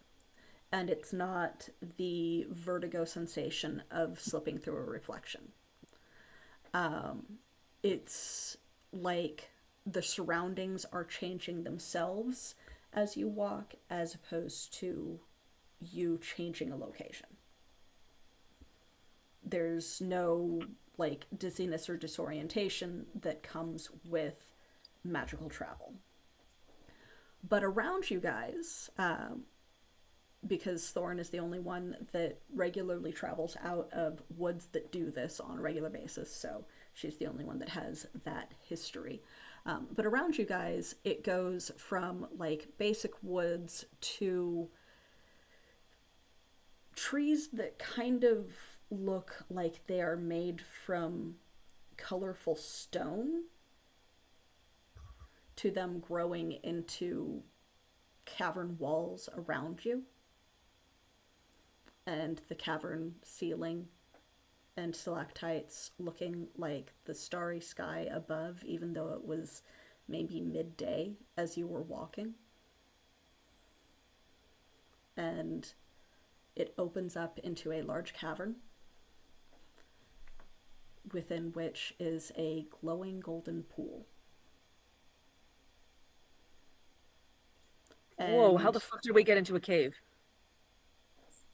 And it's not the vertigo sensation of slipping through a reflection. It's like the surroundings are changing themselves as you walk, as opposed to you changing a location. There's no like dizziness or disorientation that comes with magical travel. But around you guys, because Thorn is the only one that regularly travels out of woods that do this on a regular basis, so she's the only one that has that history. But around you guys, it goes from like basic woods to trees that kind of look like they are made from colorful stone, to them growing into cavern walls around you, and the cavern ceiling and stalactites looking like the starry sky above, even though it was maybe midday as you were walking. And it opens up into a large cavern, within which is a glowing golden pool. Whoa, how the fuck did we get into a cave?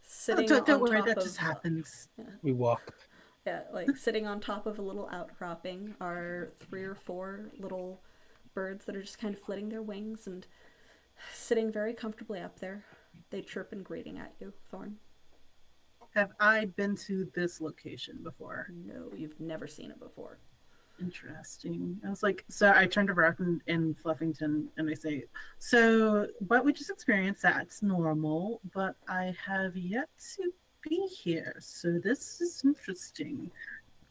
Sitting Don't on worry, top that of, just happens. We walked. Yeah, like sitting on top of a little outcropping are 3 or 4 little birds that are just kind of flitting their wings and sitting very comfortably up there. They chirp in greeting at you, Thorn. Have I been to this location before? No, you've never seen it before. Interesting. I was like, so I turned to Rock in Fluffington and I say, so what we just experienced, that's normal, but I have yet to be here. So this is interesting.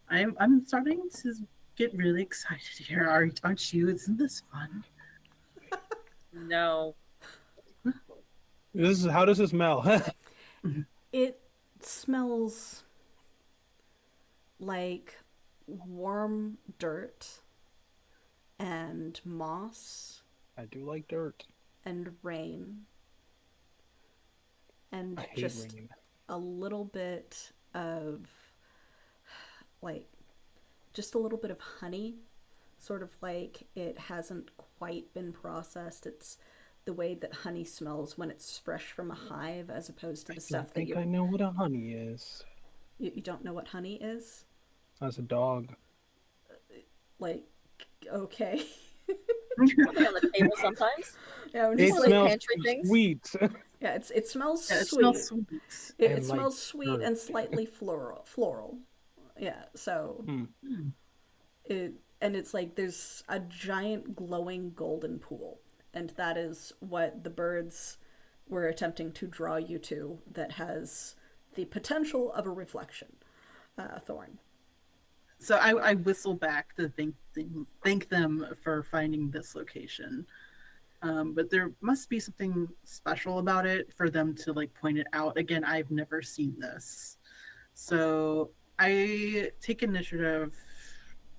I'm starting to get really excited here. Aren't you? Isn't this fun? No. How does it smell? It smells like warm dirt and moss I do like dirt. and rain and I hate just rain. a little bit of like just a little bit of honey, sort of like it hasn't quite been processed. It's the way that honey smells when it's fresh from a hive, as opposed to the stuff that I know what a honey is. you don't know what honey is. As a dog. Like, okay. Probably on the table sometimes. Yeah, I'm It just like, smells pantry things. sweet. yeah, it smells Yeah, it sweet. smells sweet. It And, like, smells sweet dirt. and slightly floral. Yeah, so Hmm. it and it's like there's a giant glowing golden pool, and that is what the birds were attempting to draw you to, that has the potential of a reflection. Thorn. So I whistle back to thank them for finding this location. But there must be something special about it for them to like point it out. Again, I've never seen this. So I take initiative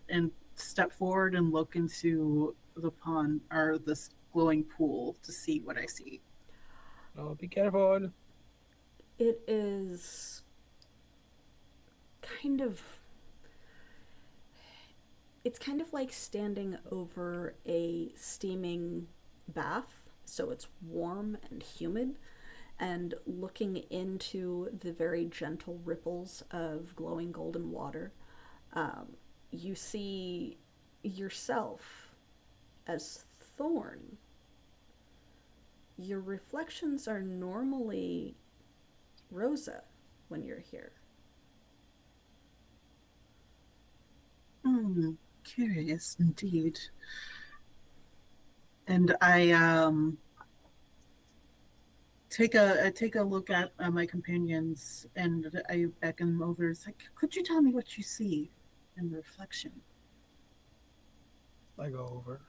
and step forward and look into the pond or this glowing pool to see what I see. Oh, be careful. It is kind of. It's kind of like standing over a steaming bath, so it's warm and humid, and looking into the very gentle ripples of glowing golden water. You see yourself as Thorn. Your reflections are normally Rosa when you're here. Curious indeed. And I take a look at my companions, and I beckon them over. It's like, could you tell me what you see in the reflection? I go over.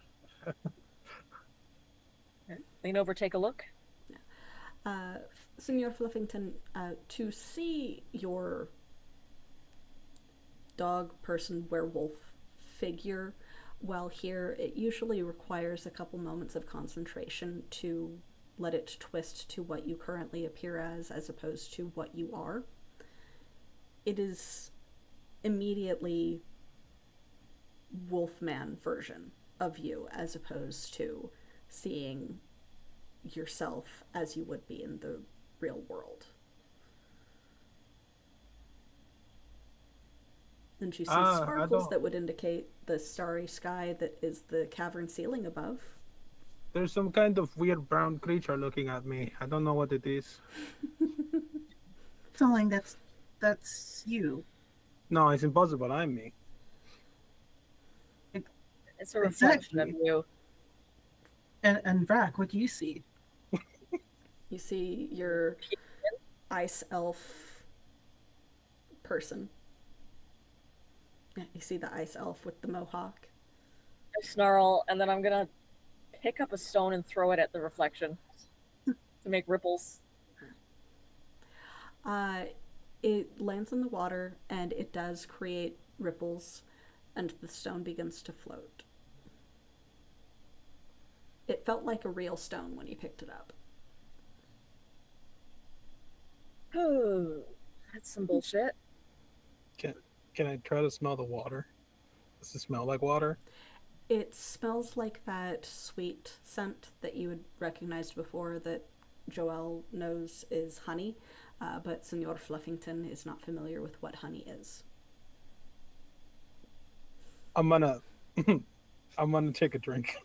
Lean over, take a look. Senor Fluffington, to see your dog person werewolf figure while here, it usually requires a couple moments of concentration to let it twist to what you currently appear as opposed to what you are. It is immediately Wolfman version of you, as opposed to seeing yourself as you would be in the real world. And you see sparkles that would indicate the starry sky that is the cavern ceiling above. There's some kind of weird brown creature looking at me. I don't know what it is. Darling, that's you. No, it's impossible. I'm me. It's a reflection of you. And Vrac, what do you see? You see your ice elf person. Yeah, you see the ice elf with the mohawk. I snarl, and then I'm gonna pick up a stone and throw it at the reflection to make ripples. It lands in the water, and it does create ripples, and the stone begins to float. It felt like a real stone when you picked it up. Oh, that's some bullshit. Can I try to smell the water? Does it smell like water? It smells like that sweet scent that you had recognized before that Joelle knows is honey, but Senor Fluffington is not familiar with what honey is. I'm gonna take a drink.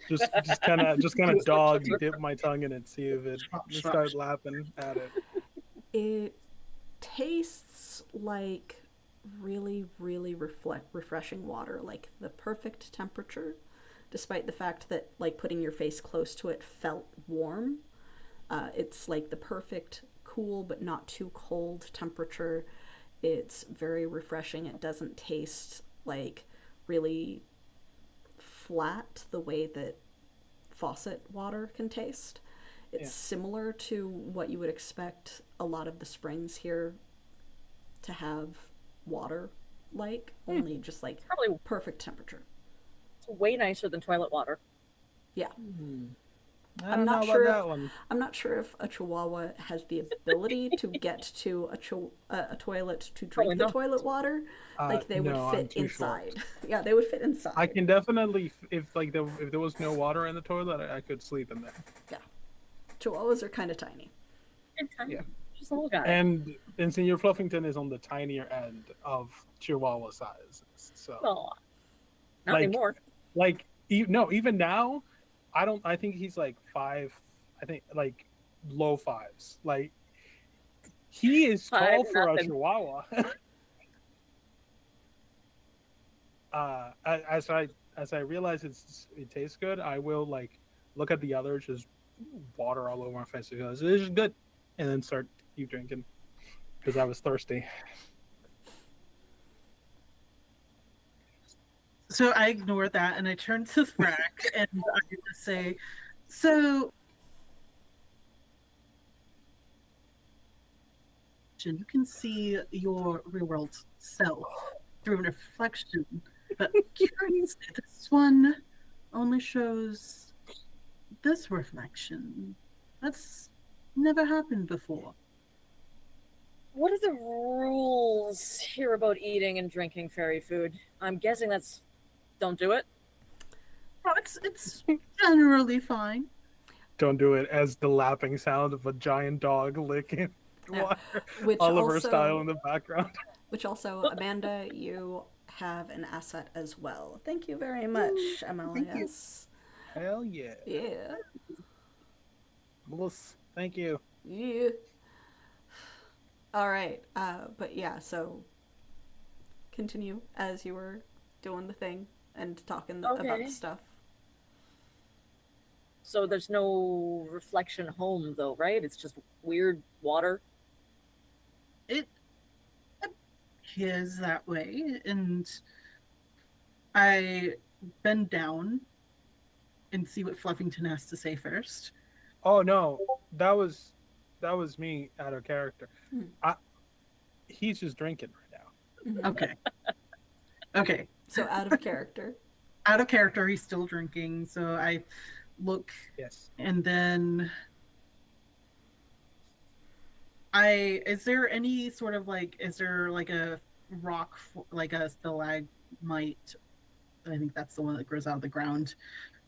just kind of dog dip my tongue in it, see if it just start laughing at it. It tastes like really, really refreshing water, like the perfect temperature, despite the fact that like putting your face close to it felt warm. It's like the perfect cool but not too cold temperature. It's very refreshing. It doesn't taste like really flat the way that faucet water can taste. It's similar to what you would expect a lot of the springs here to have water like, only just like probably perfect temperature. It's way nicer than toilet water. Yeah. I'm not sure about that one. I'm not sure if a Chihuahua has the ability to get to a toilet to drink the toilet water. Like they would fit inside. Yeah, they would fit inside. I can definitely, if there was no water in the toilet, I could sleep in there. Yeah. Chihuahuas are kind of tiny. Yeah. Just a little guy. And Senor Fluffington is on the tinier end of Chihuahua size. So. Not anymore. Like, even now, I think he's like 5. I think like low 5s. Like, he is tall for a Chihuahua. as I realize it tastes good, I will like look at the others, just water all over my face because this is good, and then start keep drinking because I was thirsty. So I ignore that and I turn to Thrak and I just say, so you can see your real world self through a reflection, but curiously, this one only shows this reflection. That's never happened before. What are the rules here about eating and drinking fairy food? I'm guessing that's don't do it. Oh, it's generally fine. Don't do it as the lapping sound of a giant dog licking Yeah. water, Which Oliver also, style in the background. Which also, Amanda, you have an asset as well. Thank you very much, MLS. Hell yeah. Yeah. Thank you. Yeah. All right. But yeah, so continue as you were doing the thing and talking about Okay. the stuff. So there's no reflection home though, right? It's just weird water. It appears that way, and I bend down and see what Fluffington has to say first. Oh no, that was me out of character. Hmm. He's just drinking right now. Mm-hmm. Okay. Okay. So out of character. Out of character, he's still drinking, so I look. Yes. And then is there any sort of like, is there like a rock, like a stalagmite? I think that's the one that grows out of the ground,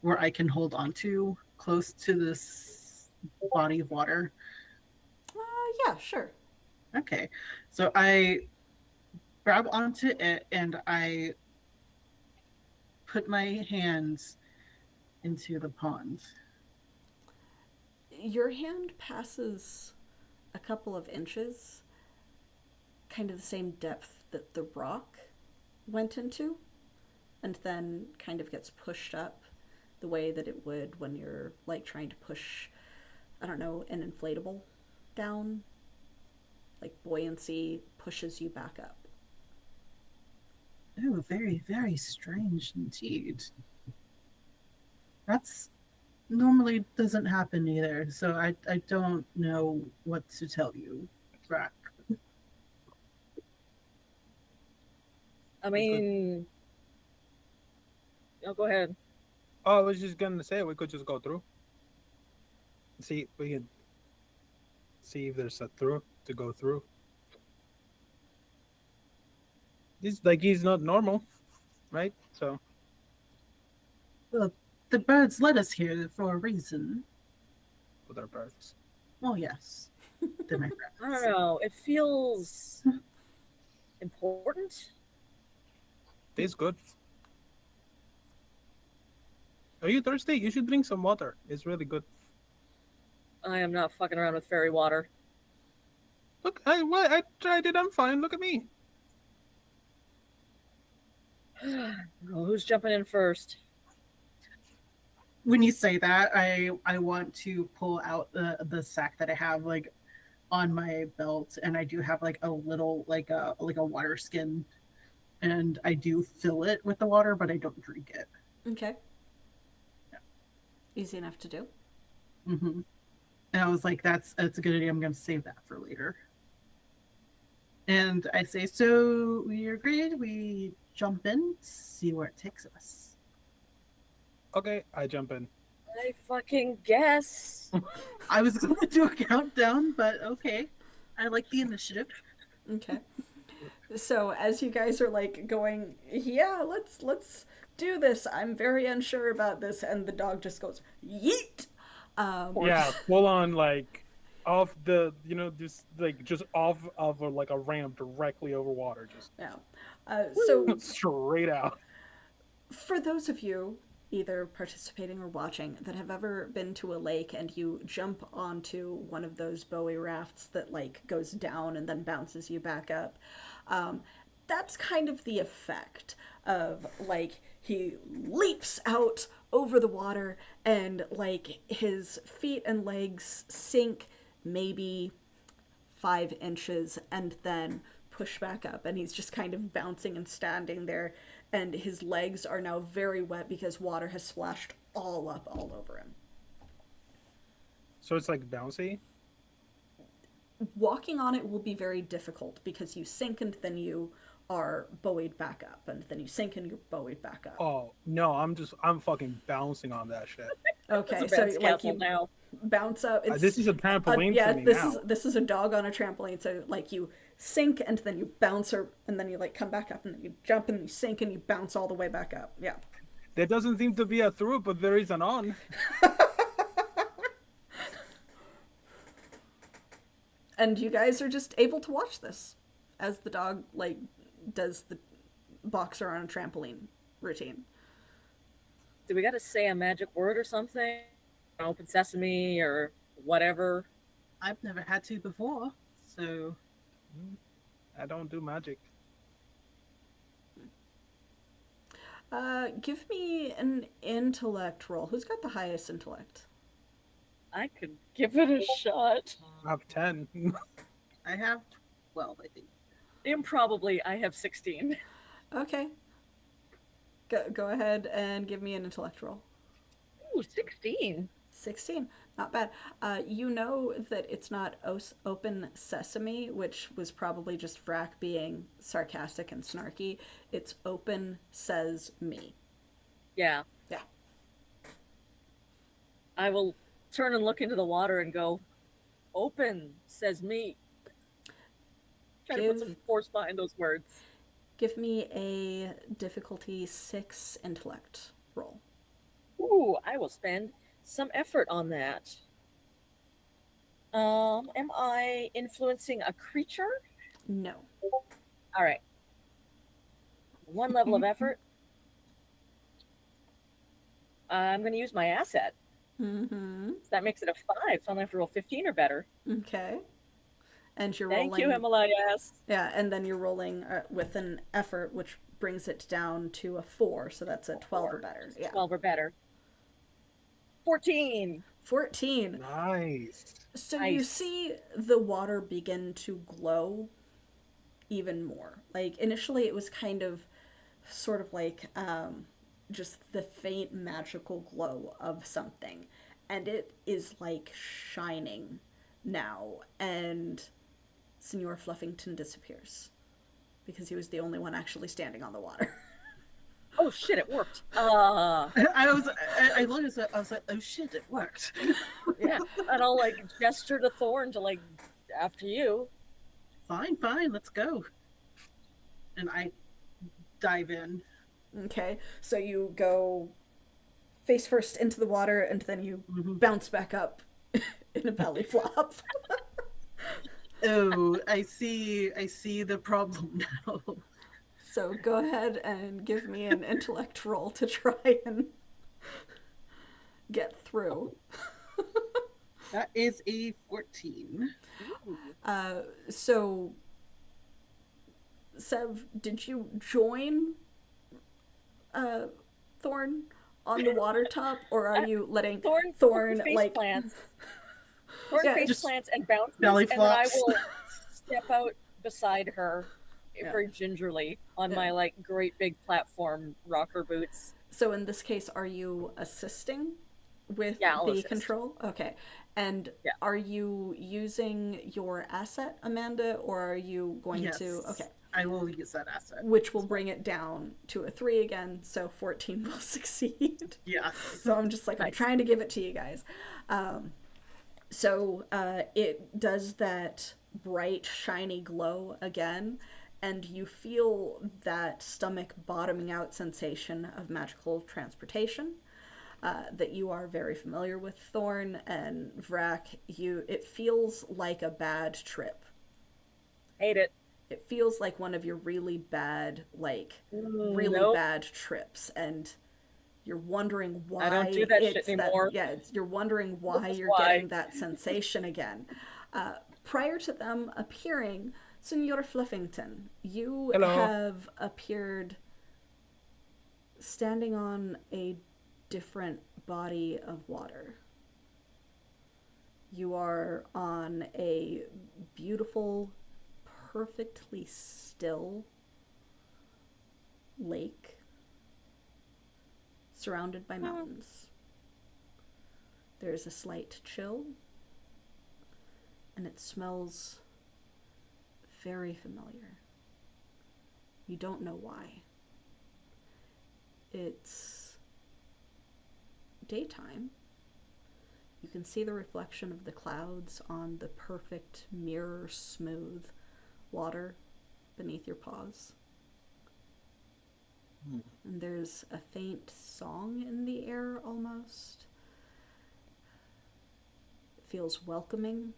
where I can hold onto close to this body of water. Yeah, sure. Okay. So I grab onto it and I put my hands into the pond. Your hand passes a couple of inches, kind of the same depth that the rock went into, and then kind of gets pushed up the way that it would when you're like trying to push, I don't know, an inflatable down. Like buoyancy pushes you back up. Oh, very, very strange indeed. That's normally doesn't happen either, so I don't know what to tell you, Brack. I mean, go ahead. Oh, I was just gonna say we could just go through. See, we can see if there's a through to go through. He's not normal, right? So Well, the birds led us here for a reason. with our birds. Well, yes. They're my I don't friends. know. It feels important. Tastes good. Are you thirsty? You should drink some water. It's really good. I am not fucking around with fairy water. Look, I tried it. I'm fine. Look at me. Well, who's jumping in first? When you say that, I want to pull out the sack that I have like on my belt, and I do have like a little like a water skin, and I do fill it with the water, but I don't drink it. Okay. Yeah. Easy enough to do. Mm-hmm. And I was like, that's a good idea. I'm going to save that for later. And I say, so we agreed. We jump in, see where it takes us. Okay, I jump in. I fucking guess. I was going to do a countdown, but okay. I like the initiative. Okay. So as you guys are like going, yeah, let's do this. I'm very unsure about this, and the dog just goes yeet. Yeah, full on like off the just off of like a ramp directly over water, just Yeah. So straight out. for those of you either participating or watching that have ever been to a lake and you jump onto one of those buoy rafts that like goes down and then bounces you back up, that's kind of the effect of, like, he leaps out over the water and, like, his feet and legs sink maybe 5 inches and then push back up, and he's just kind of bouncing and standing there, and his legs are now very wet because water has splashed all over him. So it's like bouncy? Walking on it will be very difficult because you sink and then you are buoyed back up, and then you sink and you're buoyed back up. Oh no, I'm fucking bouncing on that shit. Okay, so like you now. bounce up. This is a trampoline yeah, for me this now. is this is a dog on a trampoline. So like you sink and then you bounce, or and then you like come back up and then you jump and you sink and you bounce all the way back up. Yeah. There doesn't seem to be a through, but there is an on. And you guys are just able to watch this as the dog like does the boxer on a trampoline routine. Do we got to say a magic word or something? Open sesame or whatever? I've never had to before, so I don't do magic. Give me an intellect roll. Who's got the highest intellect? I could give it a shot. I have 10. I have 12, I think. Improbably, I have 16. Okay. Go ahead and give me an intellect roll. Ooh, 16. 16. Not bad. You know that it's not open sesame, which was probably just Vrac being sarcastic and snarky. It's open says me. Yeah. Yeah. I will turn and look into the water and go, open says me. Try to put some force behind those words. Give me a difficulty 6 intellect roll. Ooh, I will spend some effort on that. Am I influencing a creature? No. All right. 1 level of effort. I'm going to use my asset. Mm-hmm. So that makes it a 5, so I'm going to have to roll 15 or better. Okay. And you're Thank rolling... you, Himalayas. Yeah, and then you're rolling with an effort, which brings it down to a 4, so that's a 12 or better. Yeah. 12 or better. 14. 14. Nice. So Nice. you see the water begin to glow even more. Like, initially it was kind of sort of like just the faint magical glow of something. And it is like shining now. And Senor Fluffington disappears because he was the only one actually standing on the water. Oh shit, it worked. I looked at it, I was like, oh shit, it worked. Yeah. And I'll like gesture to Thorn to like, after you. Fine, let's go. And I dive in. Okay, so you go face first into the water and then you bounce back up in a belly flop. Oh, I see the problem now. So go ahead and give me an intellect roll to try and get through. That is a 14. So, Sev, did you join Thorn on the water top, or are you letting Thorn face like plants. Thorn Yeah, face just plants and bounces, belly and then I flops. will step out beside her very gingerly on my like great big platform rocker boots. So in this case, are you assisting with I'll the assist. control? Okay. And are you using your asset, Amanda, or are you going to... Okay. I will use that asset. Which will bring it down to a 3 again, so 14 will succeed. Yes. So I'm just like, I'm trying to give it to you guys. So it does that bright, shiny glow again, and you feel that stomach bottoming out sensation of magical transportation that you are very familiar with, Thorn and Vrac. It feels like a bad trip. Hate it. It feels like one of your really bad, bad trips, and you're wondering why. I don't do that shit anymore. You're wondering why you're getting that sensation again. Prior to them appearing, Senor Fluffington, you Hello. have appeared standing on a different body of water. You are on a beautiful, perfectly still lake surrounded by mountains. There's a slight chill, and it smells very familiar. You don't know why. It's daytime. You can see the reflection of the clouds on the perfect mirror smooth water beneath your paws. And there's a faint song in the air almost. It feels welcoming.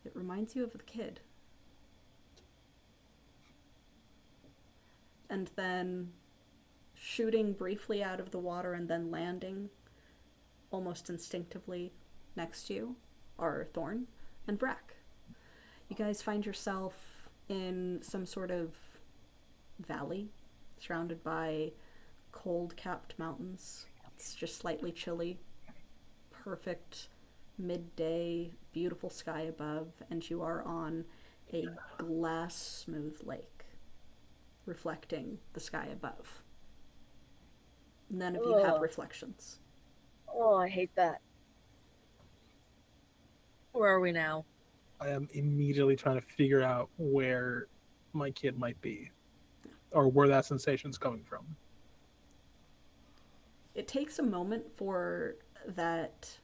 It reminds you of the kid. And then shooting briefly out of the water and then landing almost instinctively next to you are Thorn and Brack. You guys find yourself in some sort of valley surrounded by cold-capped mountains. It's just slightly chilly. Perfect midday, beautiful sky above, and you are on a glass smooth lake reflecting the sky above. None of you have reflections. Oh, I hate that. Where are we now? I am immediately trying to figure out where my kid might be, or where that sensation's coming from. It takes a moment for that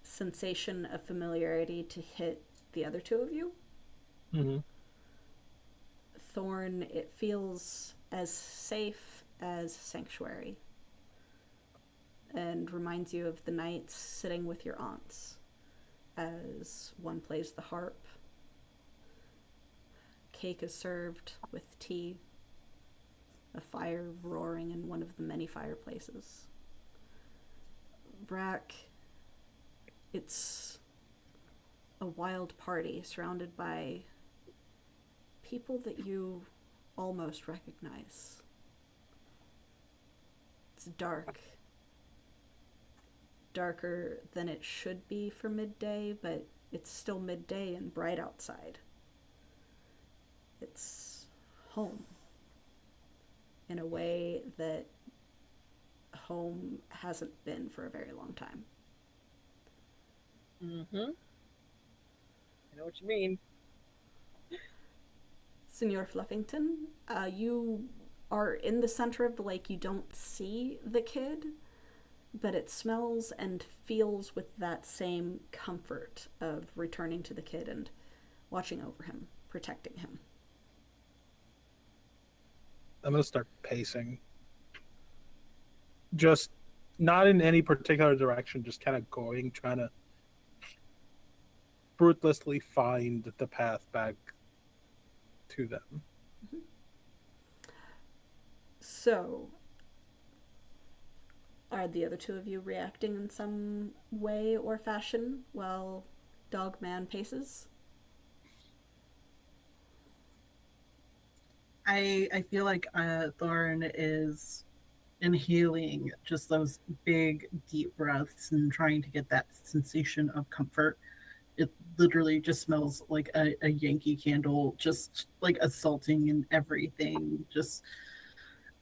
sensation of familiarity to hit the other two of you. Mm-hmm. Thorn, it feels as safe as Sanctuary, and reminds you of the nights sitting with your aunts as one plays the harp. Cake is served with tea, a fire roaring in one of the many fireplaces. Brack, it's a wild party surrounded by people that you almost recognize. It's dark. Darker than it should be for midday, but it's still midday and bright outside. It's home in a way that home hasn't been for a very long time. Mm-hmm. I know what you mean. Senor Fluffington, you are in the center of the lake. You don't see the kid, but it smells and feels with that same comfort of returning to the kid and watching over him, protecting him. I'm going to start pacing. Just not in any particular direction, just kind of going, trying to fruitlessly find the path back to them. Mm-hmm. So, are the other two of you reacting in some way or fashion while Dogman paces? I feel like Thorn is inhaling just those big, deep breaths and trying to get that sensation of comfort. It literally just smells like a Yankee candle, just like assaulting and everything. Just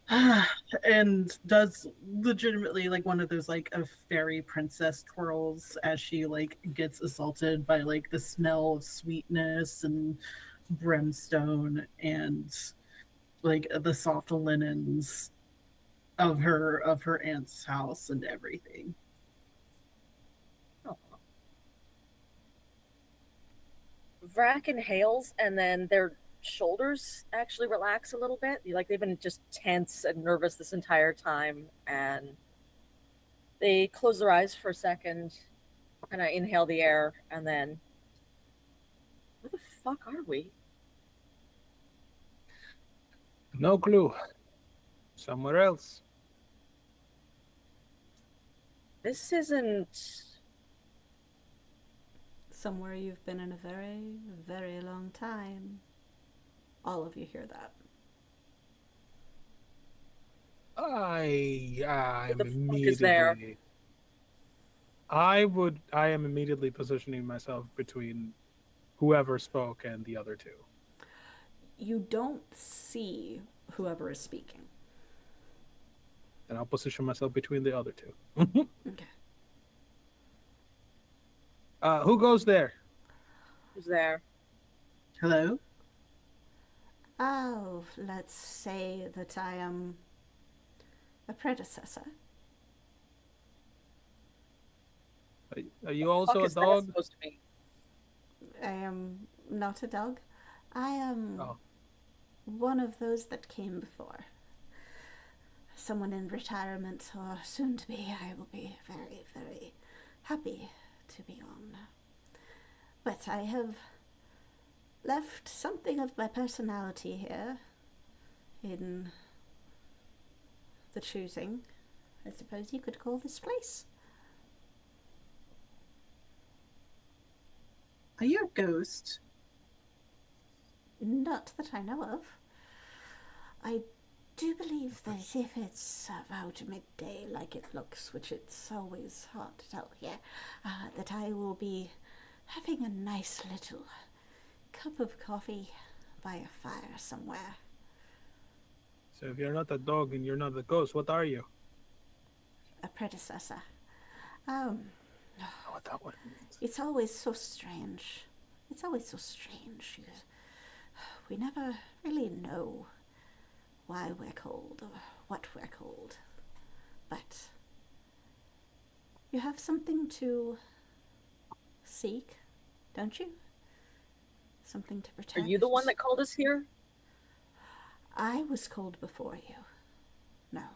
and does legitimately like one of those like a fairy princess twirls as she like gets assaulted by like the smell of sweetness and brimstone and like the soft linens of her aunt's house and everything. Oh. Vrack inhales, and then their shoulders actually relax a little bit. Like they've been just tense and nervous this entire time, and they close their eyes for a second, kind of inhale the air, and then, where the fuck are we? No clue. Somewhere else. This isn't somewhere you've been in a very, very long time. All of you hear that. I'm What the fuck is there? immediately. I am immediately positioning myself between whoever spoke and the other two. You don't see whoever is speaking. And I'll position myself between the other two. Okay. Who goes there? Who's there? Hello? Oh, let's say that I am a predecessor. Are you also Fuck a is that dog? supposed to be? I am not a dog. I am Oh. one of those that came before. Someone in retirement, or soon to be. I will be very, very happy to be on. But I have left something of my personality here in the choosing, I suppose you could call this place. Are you a ghost? Not that I know of. I do believe that if it's about midday like it looks, which it's always hard to tell here, that I will be having a nice little cup of coffee by a fire somewhere. So if you're not a dog and you're not a ghost, what are you? A predecessor. I don't know what that one means. It's always so strange. It's always so strange. We never really know why we're called or what we're called. But you have something to seek, don't you? Something to protect. Are you the one that called us here? I was called before you. No.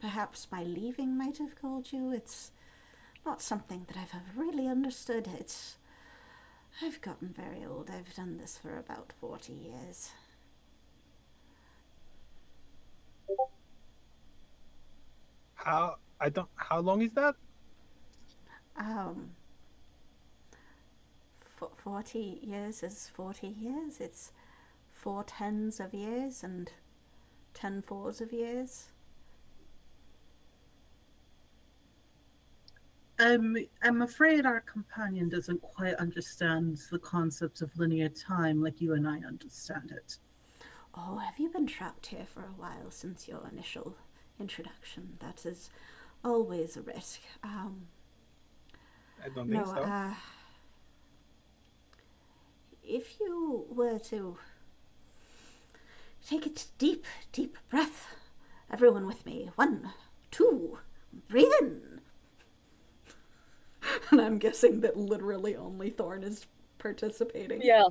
Perhaps my leaving might have called you. It's not something that I've ever really understood. I've gotten very old. I've done this for about 40 years. How long is that? 40 years is 40 years. It's 4 tens of years and 10 fours of years. I'm afraid our companion doesn't quite understand the concept of linear time like you and I understand it. Oh, have you been trapped here for a while since your initial introduction? That is always a risk. I don't think so. If you were to take a deep, deep breath, everyone with me. 1, 2, breathe in. And I'm guessing that literally only Thorn is participating. Yeah.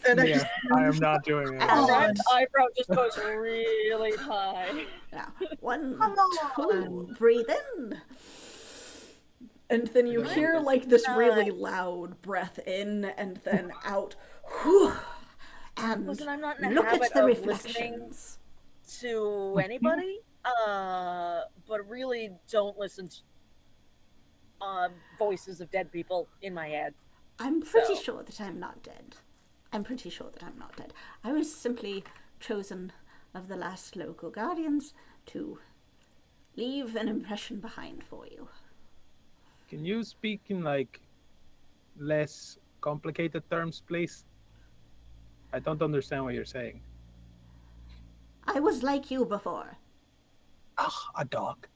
And Yeah, I am not doing it. And that eyebrow just goes really high. Now, 1, Come 2, on. breathe in. And then you hear like this really loud breath in and then out. Whew, and Listen, I'm not in a look habit at the of listening reflections. to anybody, but really don't listen to voices of dead people in my head. I'm pretty sure that I'm not dead. I was simply chosen of the last local guardians to leave an impression behind for you. Can you speak in like less complicated terms, please? I don't understand what you're saying. I was like you before. A dog.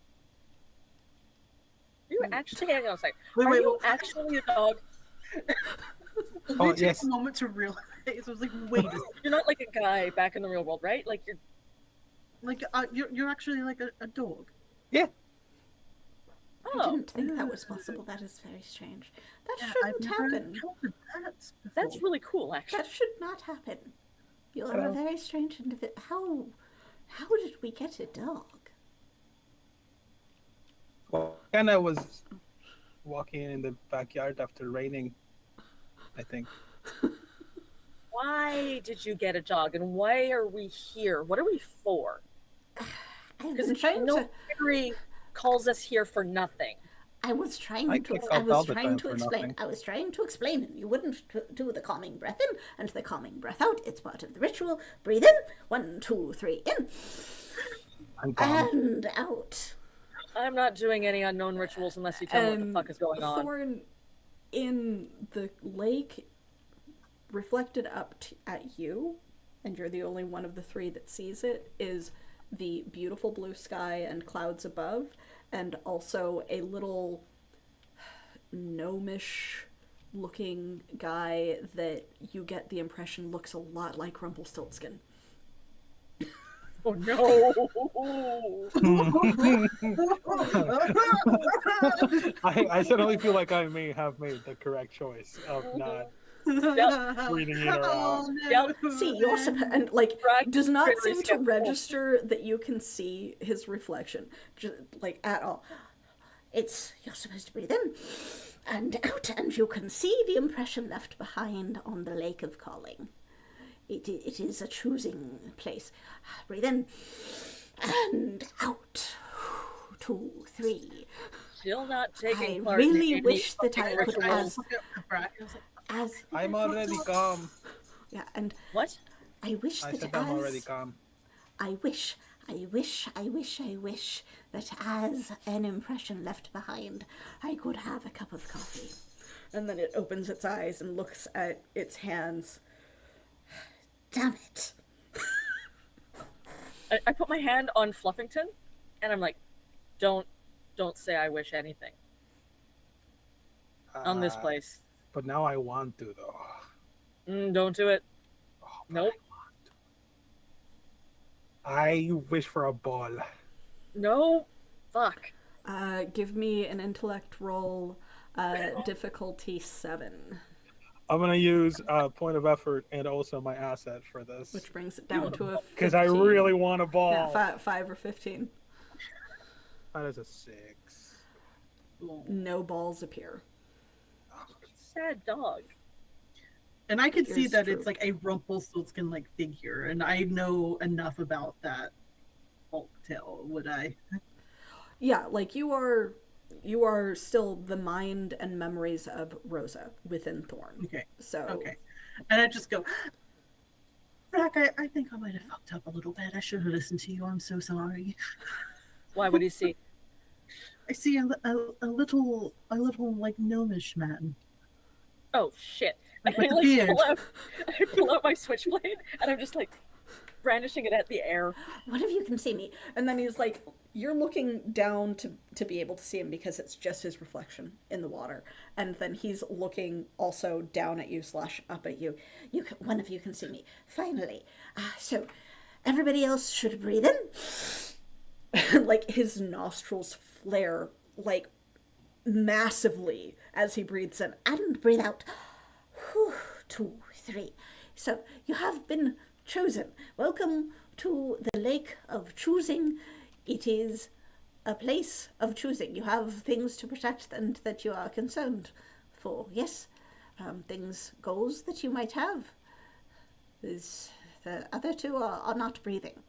You actually, hang on a second. Wait, Are wait, you wait. actually a dog? Oh, It yes. takes a moment to realize. I was like, wait a second. You're not like a guy back in the real world, right? Like you're. Like, you're actually like a dog. Yeah. Oh, I didn't think that was possible. That is very strange. That Yeah, shouldn't I've never happen. encountered that before. that's really cool, actually. That should not happen. You are a very strange individual. How did we get a dog? Well, Anna was walking in the backyard after raining, I think. Why did you get a dog, and why are we here? What are we for? I've Because been trying no to. fairy calls us here for nothing. I was trying I to. kick I off was all the trying time to for explain. nothing. I was trying to explain, and you wouldn't do the calming breath in and the calming breath out. It's part of the ritual. Breathe in. 1, 2, 3. In I'm calm. and out. I'm not doing any unknown rituals unless you tell me what the fuck is going on. Thorn, in the lake, reflected up at you, and you're the only one of the three that sees it, is the beautiful blue sky and clouds above, and also a little gnomish looking guy that you get the impression looks a lot like Rumpelstiltskin. Oh no! I suddenly feel like I may have made the correct choice of not breathing in or out. Yep. See, you're and like Right. does not Very seem to skeptical. register that you can see his reflection, just like at all. You're supposed to breathe in and out, and you can see the impression left behind on the lake of calling. It is a choosing place. Breathe in and out. 2, 3. Still not taking I part in really any wish that fucking I could rituals. as I'm already calm. yeah, and What? I wish I that said I'm already calm. I wish that as an impression left behind, I could have a cup of coffee. And then it opens its eyes and looks at its hands. Damn it. I put my hand on Fluffington, and I'm like, don't say I wish anything on this place. But now I want to, though. Don't do it. Oh, Nope. I wish for a ball. No. Fuck. Give me an intellect roll, difficulty 7. I'm gonna use a point of effort and also my asset for this. Which brings it down to a 15. Because I really want a ball. Yeah, 5 or 15. That is a 6. No balls appear. Sad dog. And I could see It's that true. it's like a Rumpelstiltskin like figure, and I know enough about that folk tale. Would I? Yeah, like you are still the mind and memories of Rosa within Thorn. Okay. So Okay. And I just go, Rack, I think I might have fucked up a little bit. I should have listened to you. I'm so sorry. Why would he see? I see a little like gnomish man. Oh shit! Like I with a beard. pull out my switchblade, and I'm just like brandishing it at the air. one of you can see me. And then he's like, you're looking down to be able to see him because it's just his reflection in the water. And then he's looking also down at you / up at you. One of you can see me. Finally. So everybody else should breathe in. Like his nostrils flare like massively as he breathes in and breathe out. 2, 3. So you have been chosen. Welcome to the lake of choosing. It is a place of choosing. You have things to protect and that you are concerned for. Yes, goals that you might have. The other two are not breathing.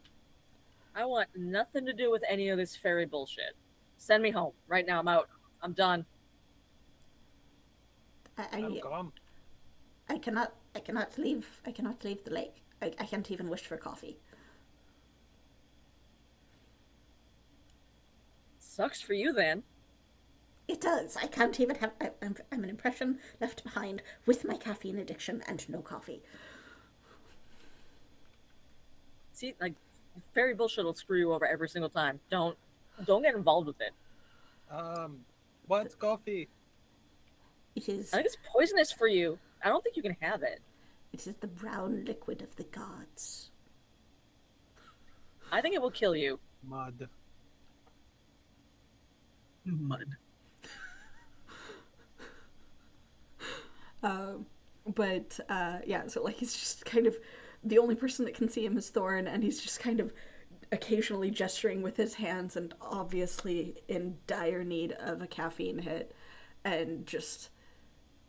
I want nothing to do with any of this fairy bullshit. Send me home right now. I'm out. I'm done. I'm calm. I cannot leave the lake. I can't even wish for coffee. Sucks for you then. It does. I can't even have. I'm an impression left behind with my caffeine addiction and no coffee. See, like fairy bullshit will screw you over every single time. Don't get involved with it. What's coffee? It is. I think it's poisonous for you. I don't think you can have it. It is the brown liquid of the gods. I think it will kill you. Mud. But yeah, so like he's just kind of the only person that can see him is Thorn, and he's just kind of occasionally gesturing with his hands and obviously in dire need of a caffeine hit, and just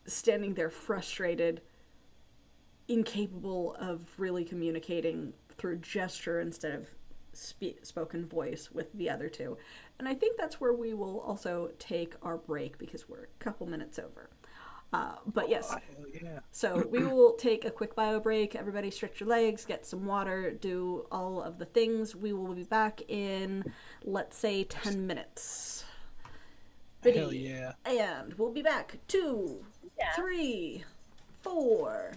standing there frustrated, incapable of really communicating through gesture instead of spoken voice with the other two. And I think that's where we will also take our break because we're a couple minutes over. But yes, yeah. So we will take a quick bio break. Everybody stretch your legs, get some water, do all of the things. We will be back in, let's say, 10 minutes. Ready? Hell yeah. And we'll be back. 2, 3, 4.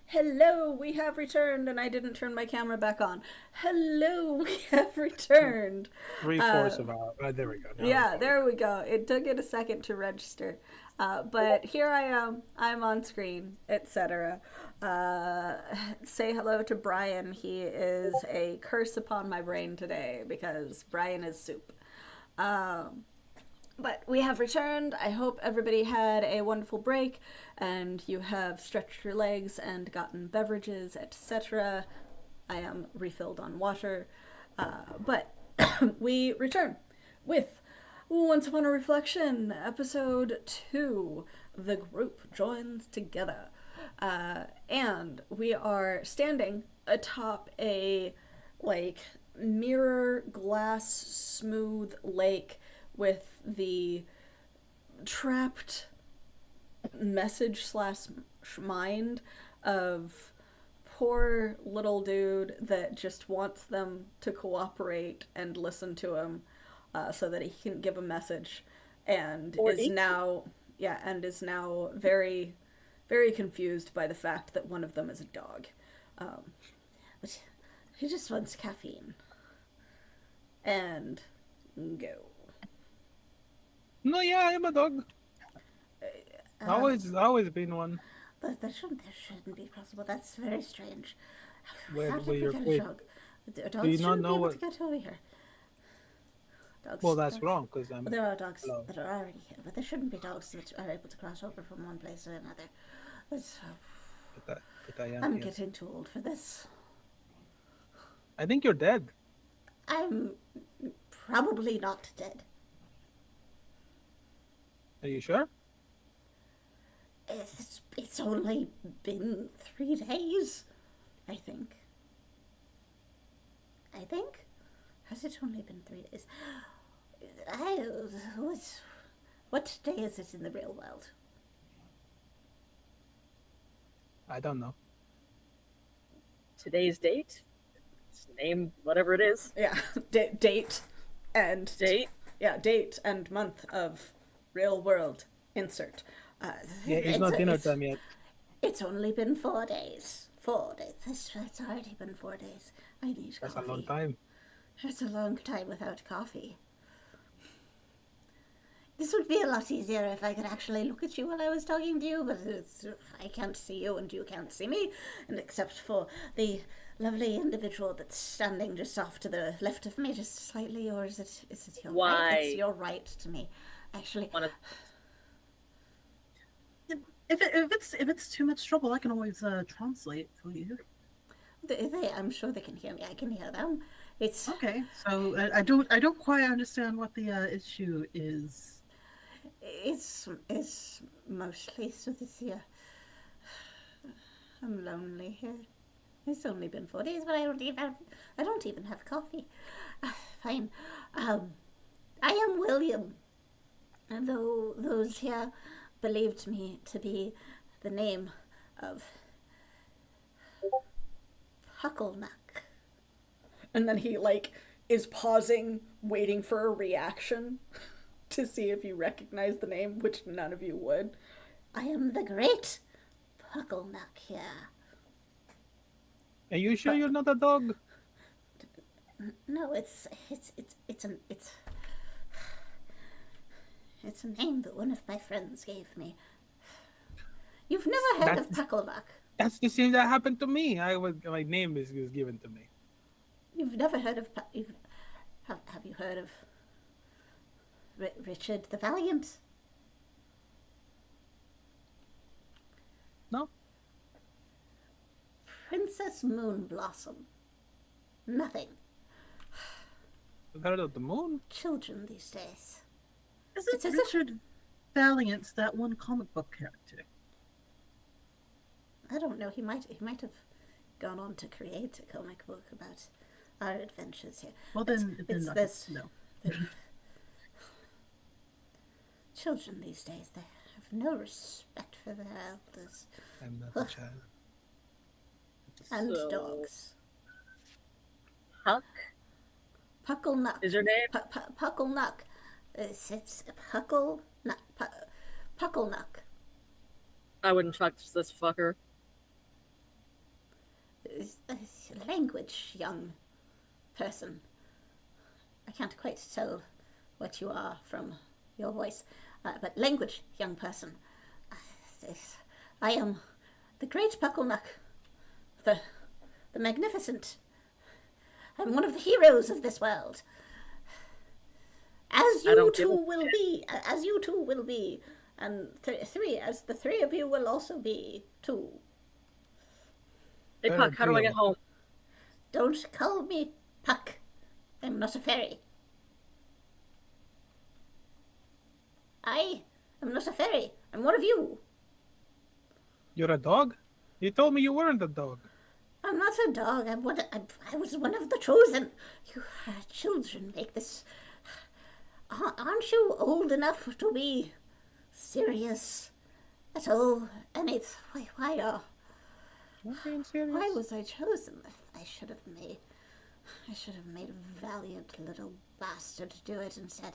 Hello, we have returned, and I didn't turn my camera back on. Hello, we have returned. 3/4 of our. There we go. Yeah, there we go. It took it a second to register, but here I am. I'm on screen, etc. Say hello to Brian. He is a curse upon my brain today because Brian is soup. But we have returned. I hope everybody had a wonderful break and you have stretched your legs and gotten beverages, etc. I am refilled on water. But we return with Once Upon a Reflection, episode 2. The group joins together. And we are standing atop a, mirror glass smooth lake with the trapped message / mind of poor little dude that just wants them to cooperate and listen to him so that he can give a message, and is now very, very confused by the fact that one of them is a dog. But he just wants caffeine. And go. No, yeah, I'm a dog. Always been one. That shouldn't be possible. That's very strange. How did we get a dog? Dogs you not shouldn't know be able what- to get over here. Dogs, Well, that's wrong because I'm. There are dogs Hello. that are already here, but there shouldn't be dogs that are able to cross over from one place to another. But I am. I'm Yes. getting too old for this. I think you're dead. I'm probably not dead. Are you sure? It's only been 3 days, I think. Has it only been 3 days? What day is it in the real world? I don't know. Today's date, name whatever it is. Yeah, date and Date. Yeah, date and month of real world insert. Yeah, it's not dinner time yet. It's only been 4 days. 4 days. It's already been 4 days. I need That's coffee. a long time. It's a long time without coffee. This would be a lot easier if I could actually look at you while I was talking to you, but I can't see you and you can't see me, and except for the lovely individual that's standing just off to the left of me, just slightly, or is it your Why? right? It's your right to me, actually. If it's too much trouble, I can always translate for you. I'm sure they can hear me. I can hear them. It's Okay. So I don't quite understand what the issue is. it's mostly so this year. I'm lonely here. It's only been 4 days, but I don't even have coffee. Fine. I am William. And though those here believed me to be the name of Hucklenuck. And then he, like, is pausing, waiting for a reaction to see if you recognize the name, which none of you would. I am the great Hucklenuck here. Are you sure you're not a dog? No, it's a name that one of my friends gave me. You've never heard of Pucklebuck. That's the same that happened to me. My name is given to me. You've never heard of have you heard of Richard the Valiant? No. Princess Moonblossom. Nothing. I've heard of the moon. Children these days. Is it Richard Valiant's that one comic book character? I don't know. He might have gone on to create a comic book about our adventures here. Well, then no. Children these days, they have no respect for their elders. I'm not a child. And dogs. Huck? Pucklenuck. Is your name? Pucklenuck. It's Pucklenuck. Pucklenuck. I wouldn't touch this fucker. Language, young person. I can't quite tell what you are from your voice, but language, young person. I am the great Pucklenuck, the magnificent. I'm one of the heroes of this world. As you two will be, and as the three of you will also be too. Hey Puck, how do I get home? Don't call me Puck. I'm not a fairy. I am not a fairy. I'm one of you. You're a dog? You told me you weren't a dog. I'm not a dog. I was one of the chosen. You children make this. Aren't you old enough to be serious at all? And it's why was I chosen? I should have made a valiant little bastard do it instead.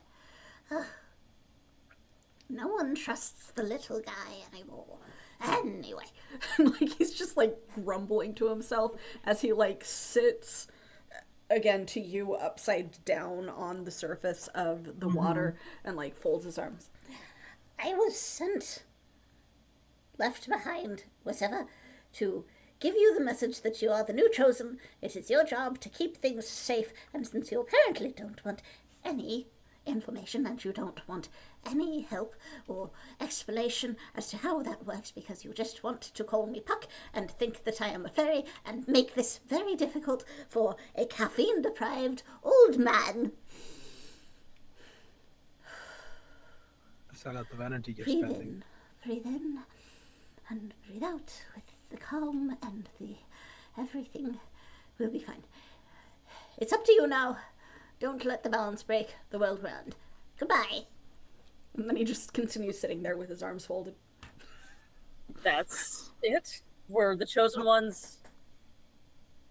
No one trusts the little guy anymore. Anyway, like he's just like grumbling to himself as he like sits again to you upside down on the surface of the water and like folds his arms. I was sent, left behind, whatever, to give you the message that you are the new chosen. It is your job to keep things safe, and since you apparently don't want any information and you don't want any help or explanation as to how that works because you just want to call me Puck and think that I am a fairy and make this very difficult for a caffeine-deprived old man. That's a lot of energy you're Breathe spending. breathe in, and breathe out with the calm and the everything will be fine. It's up to you now. Don't let the balance break the world round. Goodbye. And then he just continues sitting there with his arms folded. That's it? We're the chosen ones?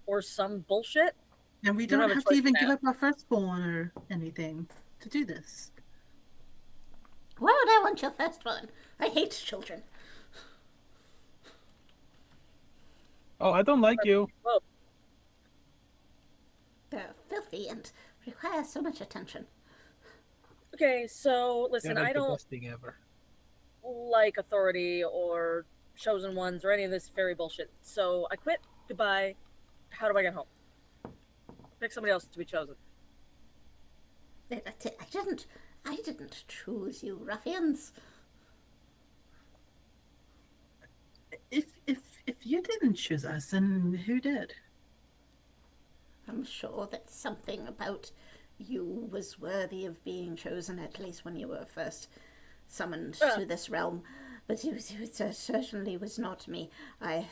Or some bullshit? And we don't have to even give up our firstborn or anything to do this. Why would I want your firstborn? I hate children. Oh, I don't like you. Whoa. They're filthy and require so much attention. Okay, so listen, You're like I the don't best thing ever. like authority or chosen ones or any of this fairy bullshit. So I quit. Goodbye. How do I get home? Pick somebody else to be chosen. I didn't choose you, ruffians. If you didn't choose us, then who did? I'm sure that something about you was worthy of being chosen, at least when you were first summoned to this realm. But it certainly was not me. I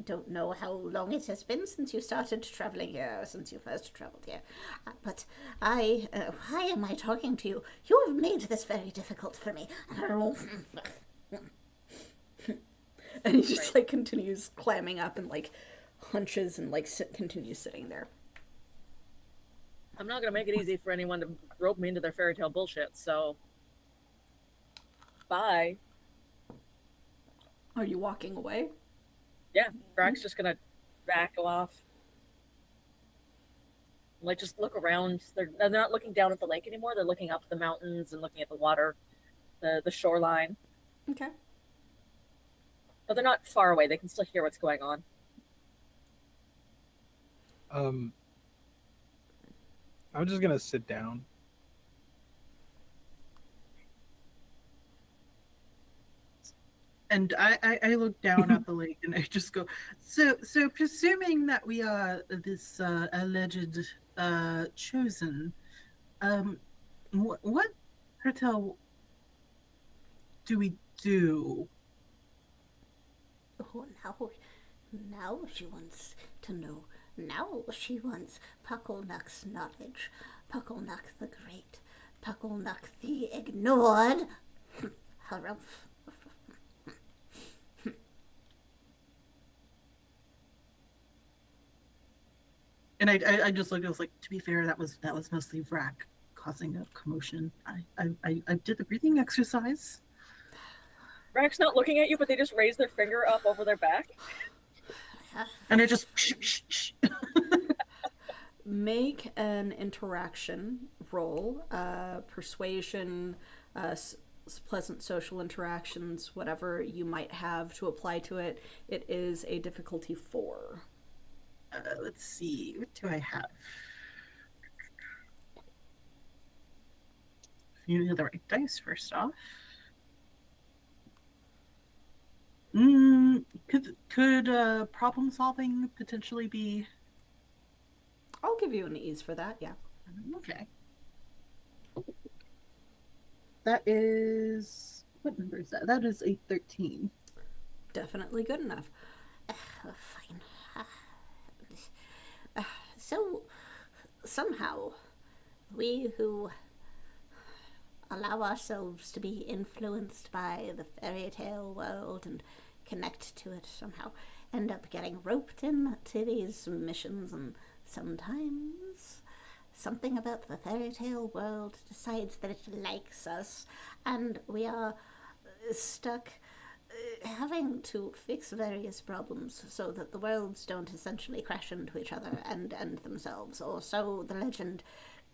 don't know how long it has been since you started traveling here, since you first traveled here. But why am I talking to you? You have made this very difficult for me. And he just like continues clamming up and like hunches and like continues sitting there. I'm not gonna make it easy for anyone to rope me into their fairy tale bullshit, so bye. Are you walking away? Yeah, Brack's just gonna back off. Like, just look around. They're not looking down at the lake anymore. They're looking up the mountains and looking at the water, the shoreline. Okay. But they're not far away. They can still hear what's going on. I'm just gonna sit down. And I look down at the lake and I just go, so presuming that we are this alleged chosen, what cartel do we do? Oh, now she wants to know. Now she wants Pucklenuck's knowledge. Pucklenuck the Great. Pucklenuck the Ignored. Harumph. And I just looked. I was like, to be fair, that was mostly Vrac causing a commotion. I did the breathing exercise. Brack's not looking at you, but they just raise their finger up over their back. And I just shh. Make an interaction roll, persuasion, pleasant social interactions, whatever you might have to apply to it. It is a difficulty 4. Let's see, what do I have? You need the right dice first off. Could problem solving potentially be? I'll give you an ease for that, yeah. Okay. That is, what number is that? That is a 13. Definitely good enough. Fine. So, somehow, we who allow ourselves to be influenced by the fairy tale world and connect to it somehow end up getting roped in to these missions, and sometimes something about the fairy tale world decides that it likes us and we are stuck having to fix various problems so that the worlds don't essentially crash into each other and end themselves, or so the legend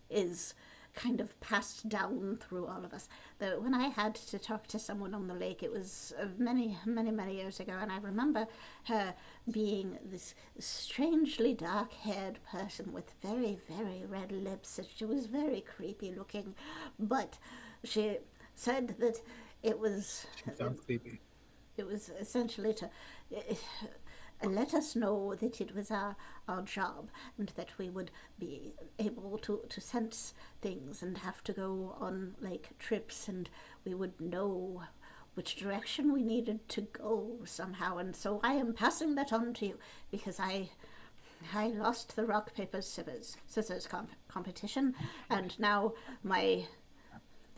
is kind of passed down through all of us. Though when I had to talk to someone on the lake, it was many years ago, and I remember her being this strangely dark-haired person with very red lips. She was very creepy looking, but she said that it was... She sounds creepy. It was essentially to let us know that it was our job and that we would be able to sense things and have to go on like trips, and we would know which direction we needed to go somehow. And so I am passing that on to you because I lost the rock, paper, scissors competition, and now my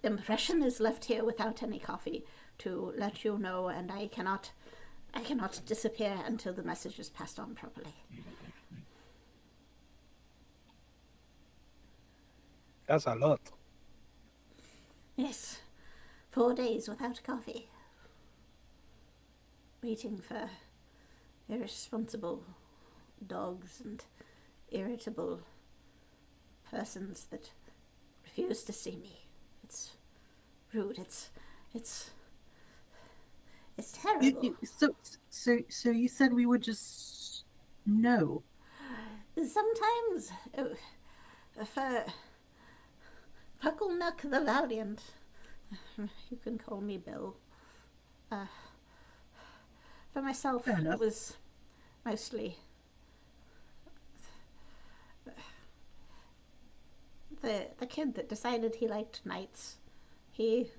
impression is left here without any coffee to let you know, and I cannot disappear until the message is passed on properly. That's a lot. Yes, 4 days without coffee, waiting for irresponsible dogs and irritable persons that refuse to see me. It's rude. It's terrible. So you said we would just know. Sometimes, for Pucklenuck the Valiant, you can call me Bill. For myself, it was mostly the kid that decided he liked knights. He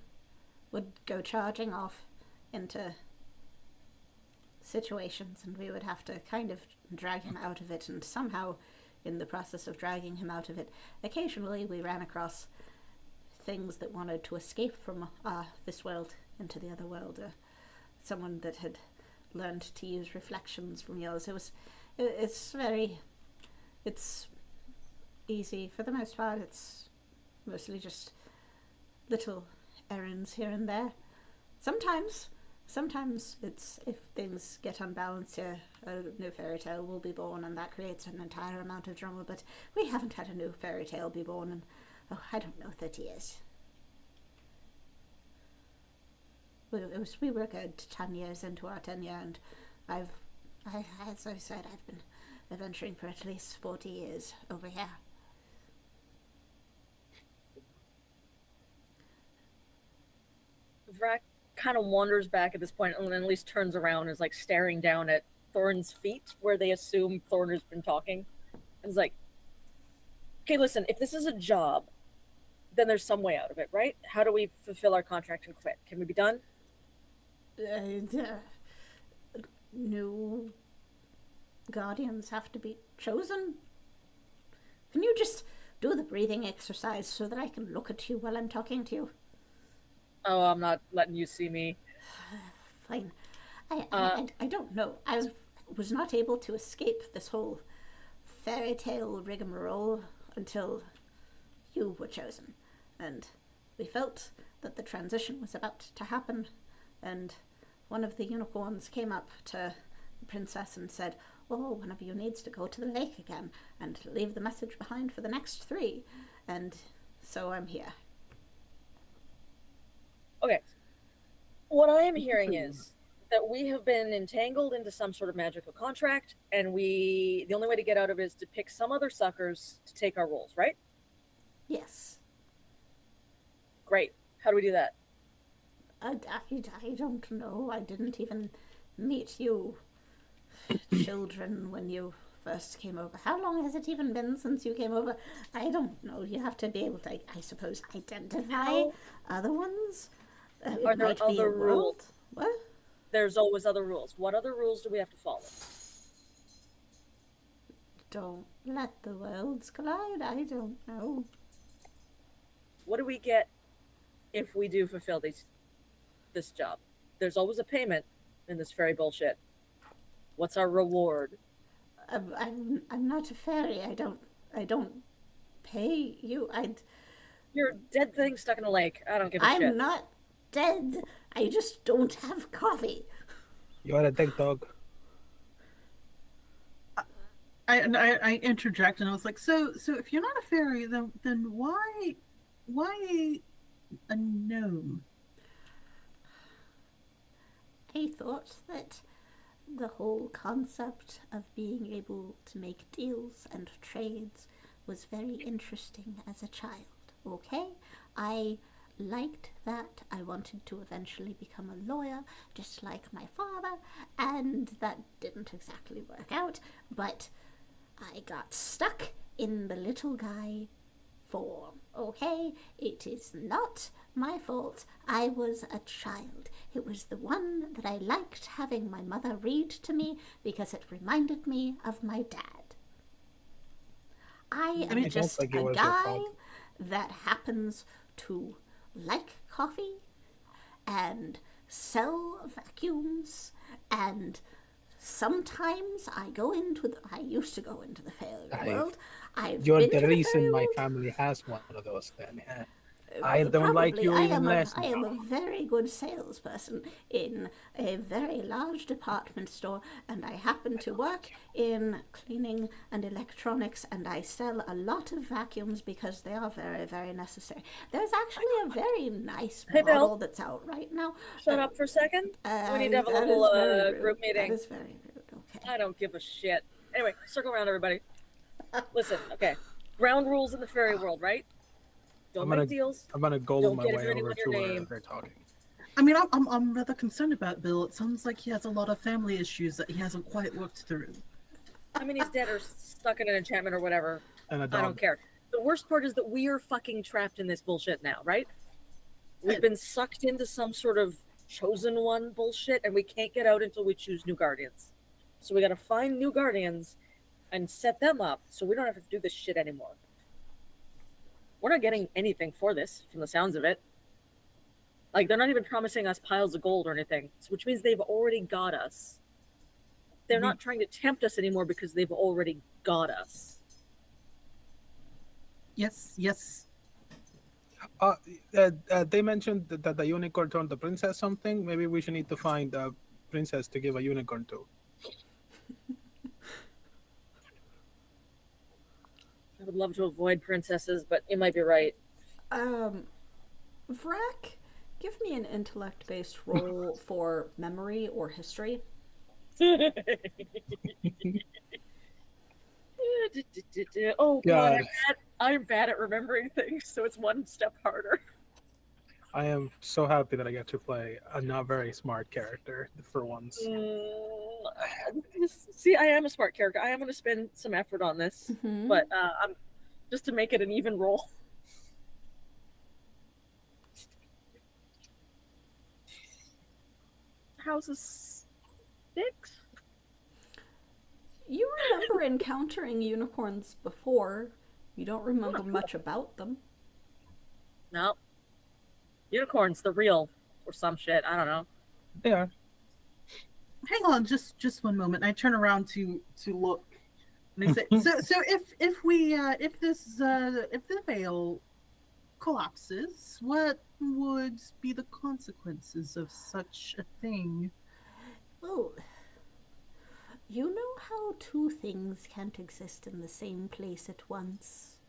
would go charging off into situations, and we would have to kind of drag him out of it, and somehow in the process of dragging him out of it, occasionally we ran across things that wanted to escape from this world into the other world. Someone that had learned to use reflections from yours. It's easy for the most part. It's mostly just little errands here and there. Sometimes it's, if things get unbalanced here, a new fairy tale will be born, and that creates an entire amount of drama, but we haven't had a new fairy tale be born in, I don't know, 30 years. We were good 10 years into our tenure, and as I said, I've been adventuring for at least 40 years over here. Vrak kind of wanders back at this point, and then at least turns around and is like staring down at Thorn's feet, where they assume Thorn has been talking, and is like, okay, listen, if this is a job, then there's some way out of it, right? How do we fulfill our contract and quit? Can we be done? New guardians have to be chosen. Can you just do the breathing exercise so that I can look at you while I'm talking to you? Oh, I'm not letting you see me. Fine. I don't know. I was not able to escape this whole fairy tale rigmarole until you were chosen. And we felt that the transition was about to happen, and one of the unicorns came up to the princess and said, oh, one of you needs to go to the lake again and leave the message behind for the next 3. And so I'm here. Okay. What I am hearing is that we have been entangled into some sort of magical contract, and the only way to get out of it is to pick some other suckers to take our roles, right? Yes. Great. How do we do that? I don't know. I didn't even meet you children when you first came over. How long has it even been since you came over? I don't know. You have to be able to, I suppose, identify other ones. Are there other rules? What? There's always other rules. What other rules do we have to follow? Don't let the worlds collide. I don't know. What do we get if we do fulfill this job? There's always a payment in this fairy bullshit. What's our reward? I'm not a fairy. I don't pay you. You're a dead thing stuck in a lake. I don't give a shit. I'm not dead. I just don't have coffee. You're a dead dog. I interject, and I was like, so if you're not a fairy, then why a gnome? I thought that the whole concept of being able to make deals and trades was very interesting as a child, okay? I liked that. I wanted to eventually become a lawyer, just like my father, and that didn't exactly work out, but I got stuck in the little guy form, okay? It is not my fault. I was a child. It was the one that I liked having my mother read to me because it reminded me of my dad. I am just a guy that happens to like coffee and sell vacuums, and sometimes I used to go into the fairy world. You're the reason my family has one of those then, yeah. I don't like you even less. I am a very good salesperson in a very large department store, and I happen to work in cleaning and electronics, and I sell a lot of vacuums because they are very, very necessary. There's actually a very nice model that's out right now. Shut up for a second. We need to have a little group meeting. That is very rude. Okay. I don't give a shit. Anyway, circle around, everybody. Listen, okay. Ground rules in the fairy world, right? Don't make deals. I'm gonna golem Don't my get way anyone over your to where name. they're talking. I mean, I'm rather concerned about Bill. It sounds like he has a lot of family issues that he hasn't quite worked through. I mean, he's dead or stuck in an enchantment or whatever. And a I dog. don't care. The worst part is that we are fucking trapped in this bullshit now, right? We've been sucked into some sort of chosen one bullshit, and we can't get out until we choose new guardians. So we gotta find new guardians and set them up so we don't have to do this shit anymore. We're not getting anything for this, from the sounds of it. Like, they're not even promising us piles of gold or anything, which means they've already got us. They're not trying to tempt us anymore because they've already got us. Yes. They mentioned that the unicorn told the princess something. Maybe we should need to find a princess to give a unicorn to. I would love to avoid princesses, but you might be right. Vrac, give me an intellect-based roll for memory or history. Oh God, I'm bad at remembering things, so it's one step harder. I am so happy that I get to play a not very smart character for once. See, I am a smart character. I am going to spend some effort on this, but I'm just to make it an even roll. How's this 6? You remember encountering unicorns before. You don't remember much about them. No. Unicorns, the real, or some shit. I don't know. They are. Hang on, just one moment. I turn around to look, and I say, so if the veil collapses, what would be the consequences of such a thing? Oh, you know how two things can't exist in the same place at once?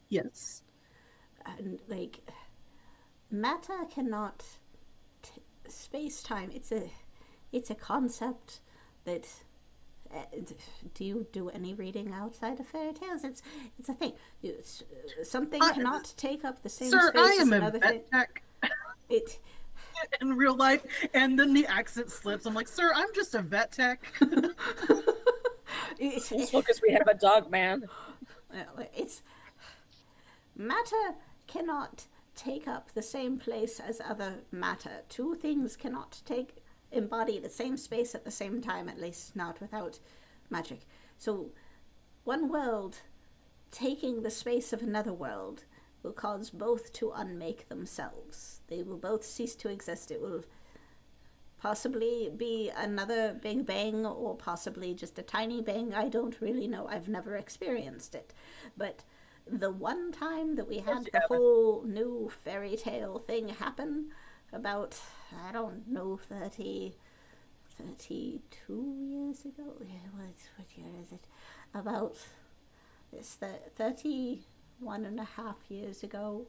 Yes. And, like, matter cannot... space-time, it's a concept that... do you do any reading outside of fairy tales? It's a thing. Something cannot take up the same space as another thing. It... in real life, and then the accent slips. I'm like, sir, I'm just a vet tech. It's because we have a dog, man. It's matter cannot take up the same place as other matter. Two things cannot embody the same space at the same time, at least not without magic. So one world taking the space of another world will cause both to unmake themselves. They will both cease to exist. It will possibly be another big bang, or possibly just a tiny bang. I don't really know. I've never experienced it. But the one time that we had the whole new fairy tale thing happen, about, I don't know, 32 years ago? What year is it? About, it's 31 and a half years ago,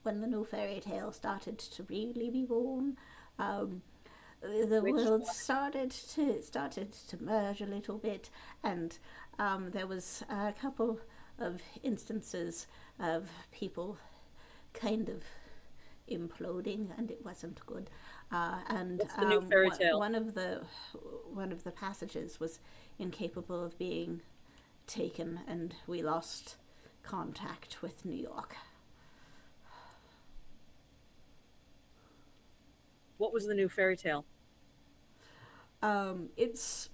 when the new fairy tale started to really be born. The world started to merge a little bit, and there was a couple of instances of people kind of imploding, and it wasn't good. And it's the new fairy tale. One of the passages was incapable of being taken, and we lost contact with New York. What was the new fairy tale? It's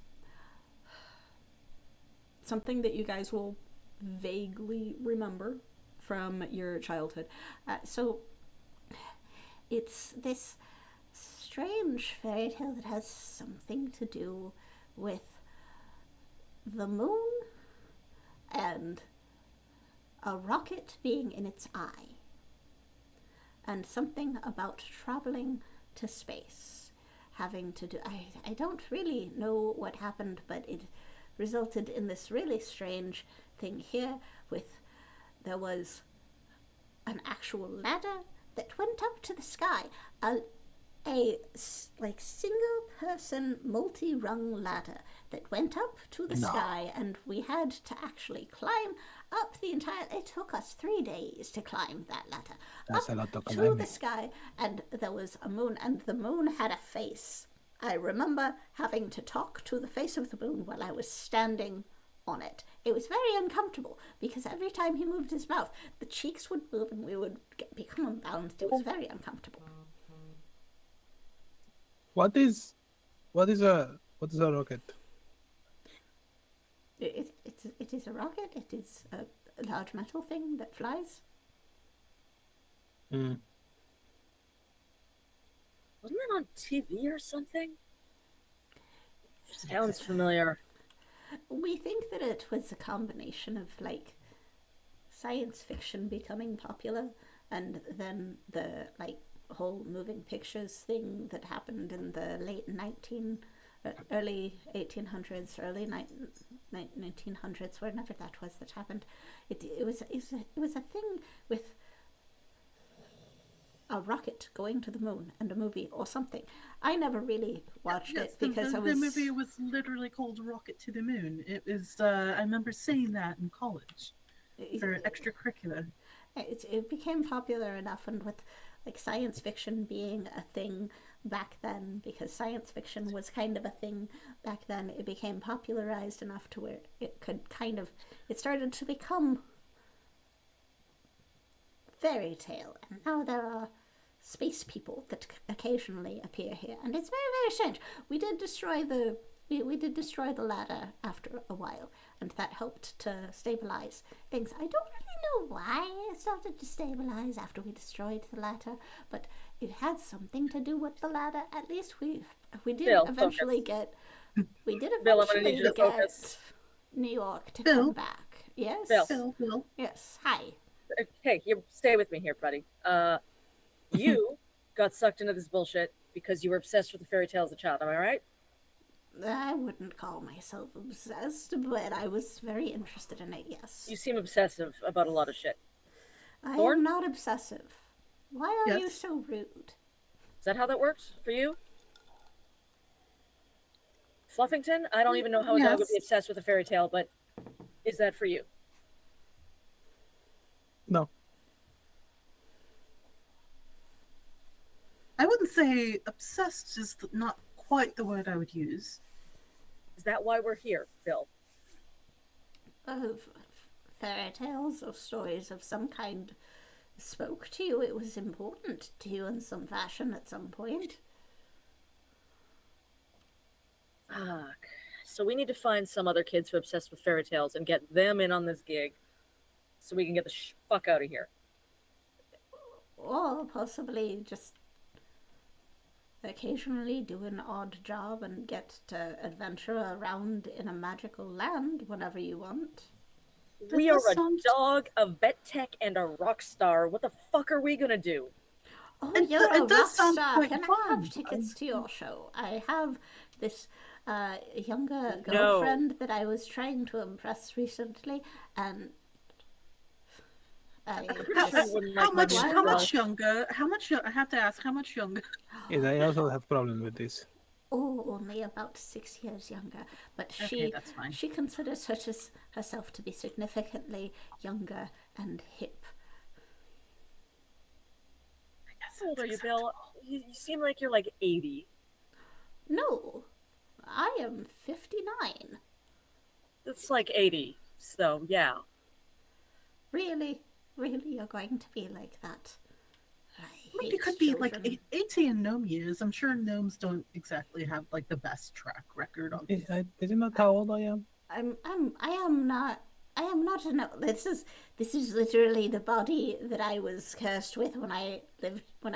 something that you guys will vaguely remember from your childhood. So it's this strange fairy tale that has something to do with the moon and a rocket being in its eye, and something about traveling to space, having to do... I don't really know what happened, but it resulted in this really strange thing here with... there was an actual ladder that went up to the sky. A single multi-person, multi-rung ladder that went up to the sky, and we had to actually climb up the entire... It took us 3 days to climb that ladder. That's up a lot of to climbing. the sky, and there was a moon, and the moon had a face. I remember having to talk to the face of the moon while I was standing on it. It was very uncomfortable because every time he moved his mouth, the cheeks would move and we would become unbalanced. It was very uncomfortable. What is a rocket? It is a rocket. It is a large metal thing that flies. Mm. Wasn't that on TV or something? Sounds familiar. We think that it was a combination of like science fiction becoming popular and then the like whole moving pictures thing that happened in the early 1800s, early 1900s, whenever that was that happened. It was a thing with a rocket going to the moon and a movie or something. I never really watched it because the movie was literally called Rocket to the Moon. It was I remember saying that in college for extracurricular. It became popular enough, and with like science fiction being a thing back then, because science fiction was kind of a thing back then, it became popularized enough to where it could kind of, it started to become fairy tale, and now there are space people that occasionally appear here, and it's very, very strange. We did destroy the ladder after a while, and that helped to stabilize things. I don't really know why it started to stabilize after we destroyed the ladder, but it had something to do with the ladder. At least we did Bill, eventually focus. Bill, I'm gonna need you to focus. New York to Bill? come back. Yes. Bill. Yes. Hi. Hey, you stay with me here, buddy. You got sucked into this bullshit because you were obsessed with the fairy tale as a child. Am I right? I wouldn't call myself obsessed, but I was very interested in it, yes. You seem obsessive about a lot of shit. I Thorn? am not obsessive. Why are you so rude? Is that how that works for you? Fluffington? I don't even know how a dog would be obsessed with a fairy tale, but is that for you? No. I wouldn't say obsessed is not quite the word I would use. Is that why we're here, Bill? Fairy tales or stories of some kind spoke to you. It was important to you in some fashion at some point. Fuck. So we need to find some other kids who are obsessed with fairy tales and get them in on this gig so we can get the fuck out of here. Or possibly just occasionally do an odd job and get to adventure around in a magical land whenever you want. We are a dog, a vet tech, and a rock star. What the fuck are we gonna do? Oh, It you're a rock star. quite Can I fun. have tickets to your show? I have this younger girlfriend that I was trying to impress recently, and How much younger? I have to ask, how much younger? Yes, I also have problem with this. Oh, only about 6 years younger, but That's fine. she considers herself to be significantly younger and hip. How old are you, Bill? You seem like you're like 80. No, I am 59. It's like 80, so yeah. Really, you're going to be like that? Maybe it could be like 80 in gnome years. I'm sure gnomes don't exactly have like the best track record on. Isn't that how old I am? I am not a gnome. This is literally the body that I was cursed with when I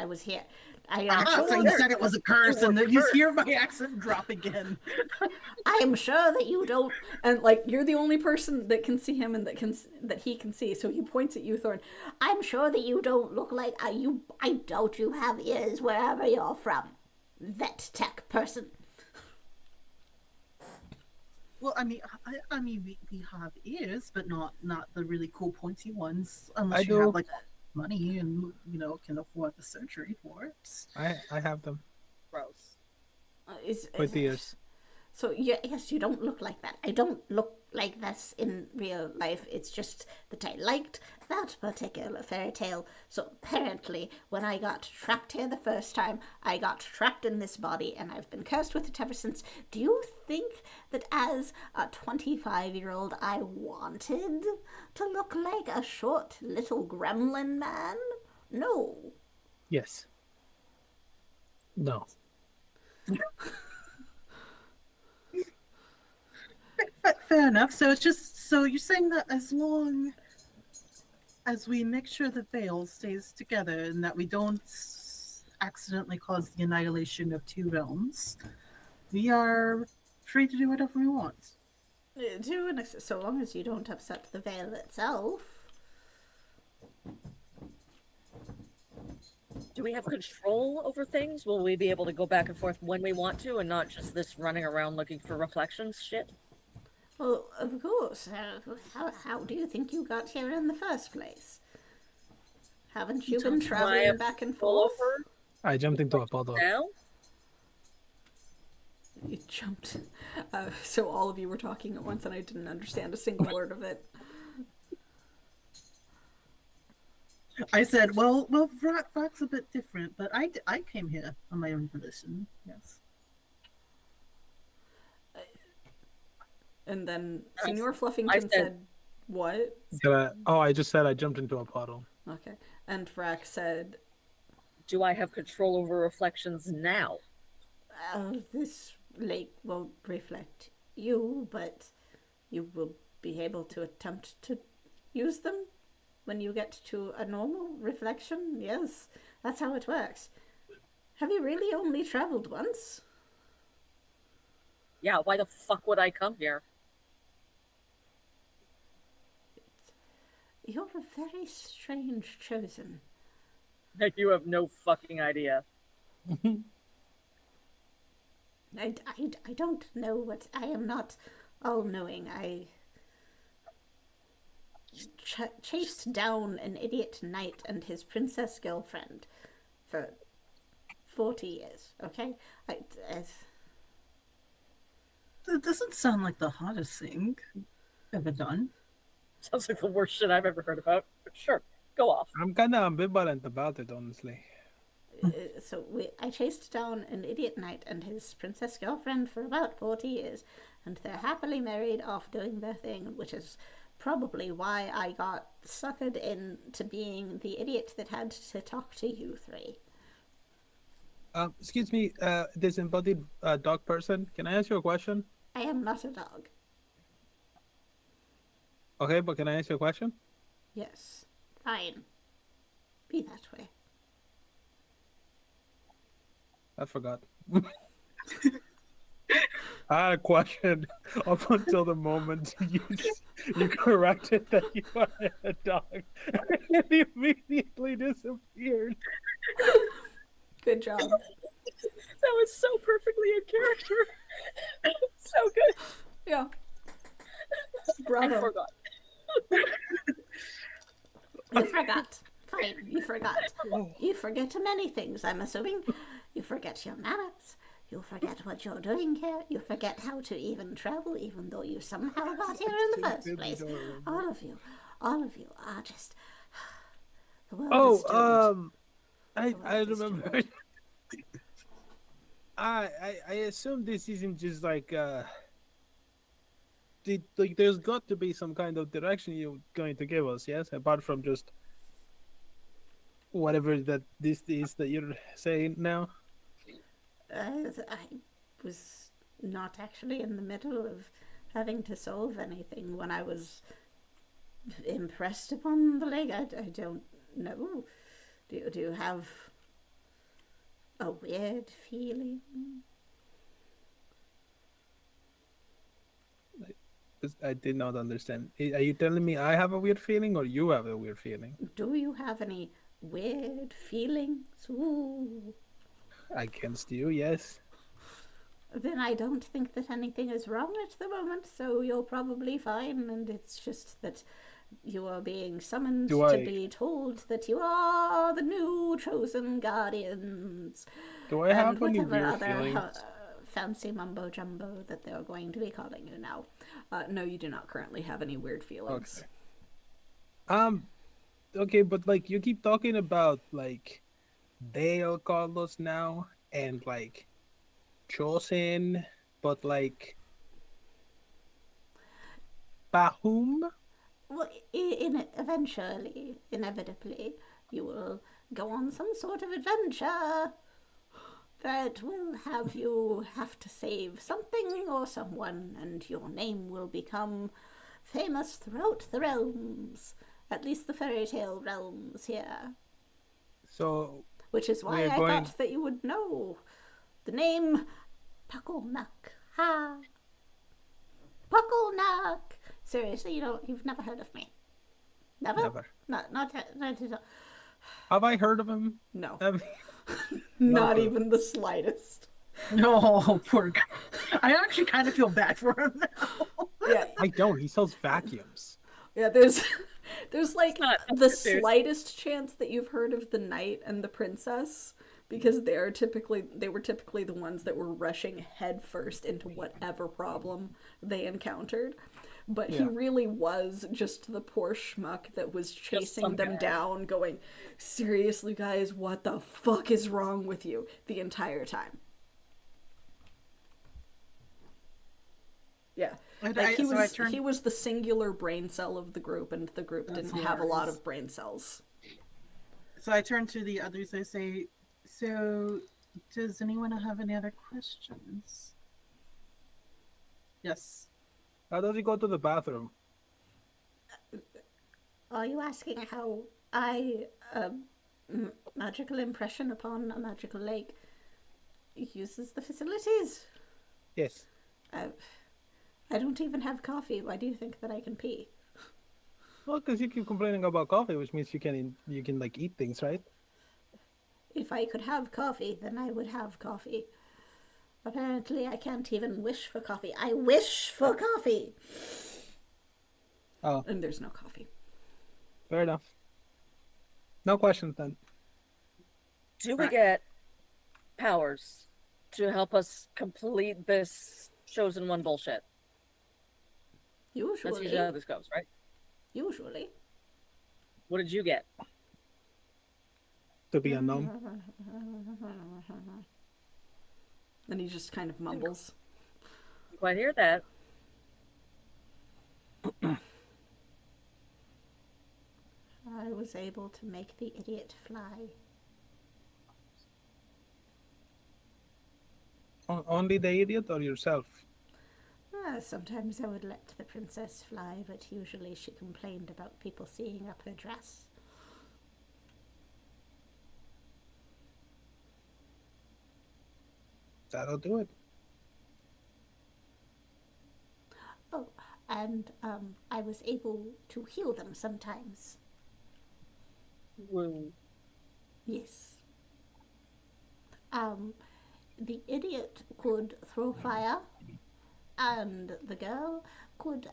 was here. I am So you said it was a curse, and then you hear my accent drop again. I am sure that you don't, and like you're the only person that can see him and that he can see. So he points at you, Thorn. I'm sure that you don't look like you. I doubt you have ears wherever you're from, vet tech person. Well, I mean, we have ears, but not the really cool pointy ones, unless you have like money and can afford the surgery for it. I have them. Gross. With ears. So yes, you don't look like that. I don't look like this in real life. It's just that I liked that particular fairy tale. So apparently, when I got trapped here the first time, I got trapped in this body, and I've been cursed with it ever since. Do you think that as a 25-year-old, I wanted to look like a short little gremlin man? No. Yes. No. Fair enough. So it's just so you're saying that as long as we make sure the veil stays together and that we don't accidentally cause the annihilation of two realms, we are free to do whatever we want. So long as you don't upset the veil itself. Do we have control over things? Will we be able to go back and forth when we want to and not just this running around looking for reflections shit? Well, of course. How do you think you got here in the first place? Haven't you been traveling back and forth? I jumped into a puddle. Now? You jumped. So all of you were talking at once and I didn't understand a single word of it. I said, well, Rock's a bit different, but I came here on my own volition. Yes. And then Senor Fluffington said, what? I just said I jumped into a puddle. Okay. And Frack said, do I have control over reflections now? This lake won't reflect you, but you will be able to attempt to use them when you get to a normal reflection. Yes, that's how it works. Have you really only traveled once? Yeah, why the fuck would I come here? You're a very strange chosen. You have no fucking idea. I don't know what... I am not all-knowing. I chased down an idiot knight and his princess girlfriend for 40 years, okay? That doesn't sound like the hottest thing ever done. Sounds like the worst shit I've ever heard about. But sure, go off. I'm kind of ambivalent about it, honestly. I chased down an idiot knight and his princess girlfriend for about 40 years, and they're happily married off doing their thing, which is probably why I got suckered into being the idiot that had to talk to you three. Excuse me, disembodied dog person. Can I ask you a question? I am not a dog. Okay, but can I ask you a question? Yes. Fine. Be that way. I forgot. I had a question up until the moment you corrected that you are a dog. And it immediately disappeared. Good job. That was so perfectly in character. So good. Yeah. Bravo. I forgot. You forgot. Fine, you forgot. You forget many things, I'm assuming. You forget your manners. You forget what you're doing here. You forget how to even travel, even though you somehow got here in the first place. All of you are just... The world is doomed. I remember. I assume this isn't just like there's got to be some kind of direction you're going to give us, yes? Apart from just whatever that this is that you're saying now. I was not actually in the middle of having to solve anything when I was impressed upon the lake. I don't know. Do you have a weird feeling? I did not understand. Are you telling me I have a weird feeling or you have a weird feeling? Do you have any weird feelings? Ooh. Against you, yes. Then I don't think that anything is wrong at the moment, so you're probably fine, and it's just that you are being summoned to be told that you are the new chosen guardians. Do I have any weird feelings? fancy mumbo jumbo that they're going to be calling you now. No, you do not currently have any weird feelings. Okay. Okay, but like you keep talking about like they'll call us now and like chosen, but like by whom? Well, inevitably, you will go on some sort of adventure that will have you have to save something or someone, and your name will become famous throughout the realms, at least the fairy tale realms here. So Which is why I thought that you would know the name Pucklenuck. Ha! Pucklenuck! Seriously, you've never heard of me? Never? Never. Not at all. Have I heard of him? No. Not even the slightest. No, poor guy. I actually kind of feel bad for him now. Yeah. I don't. He sells vacuums. Yeah, there's like the slightest chance that you've heard of the knight and the princess, because they were typically the ones that were rushing headfirst into whatever problem they encountered. But he really was just the poor schmuck that was chasing them down, going, seriously, guys, what the fuck is wrong with you, the entire time. Yeah. Like he was the singular brain cell of the group, and the group didn't have a lot of brain cells. So I turn to the others. I say, so does anyone have any other questions? Yes. How does he go to the bathroom? Are you asking how I, magical impression upon a magical lake, uses the facilities? Yes. I don't even have coffee. Why do you think that I can pee? Well, because you keep complaining about coffee, which means you can like eat things, right? If I could have coffee, then I would have coffee. Apparently, I can't even wish for coffee. I wish for coffee! Oh. And there's no coffee. Fair enough. No questions then. Do we get powers to help us complete this chosen one bullshit? Usually. That's usually how this goes, right? Usually. What did you get? To be unknown. Then he just kind of mumbles. Quite hear that. I was able to make the idiot fly. Only the idiot or yourself? Sometimes I would let the princess fly, but usually she complained about people seeing up her dress. That'll do it. Oh, and I was able to heal them sometimes. Woo. Yes. The idiot could throw fire, and the girl could,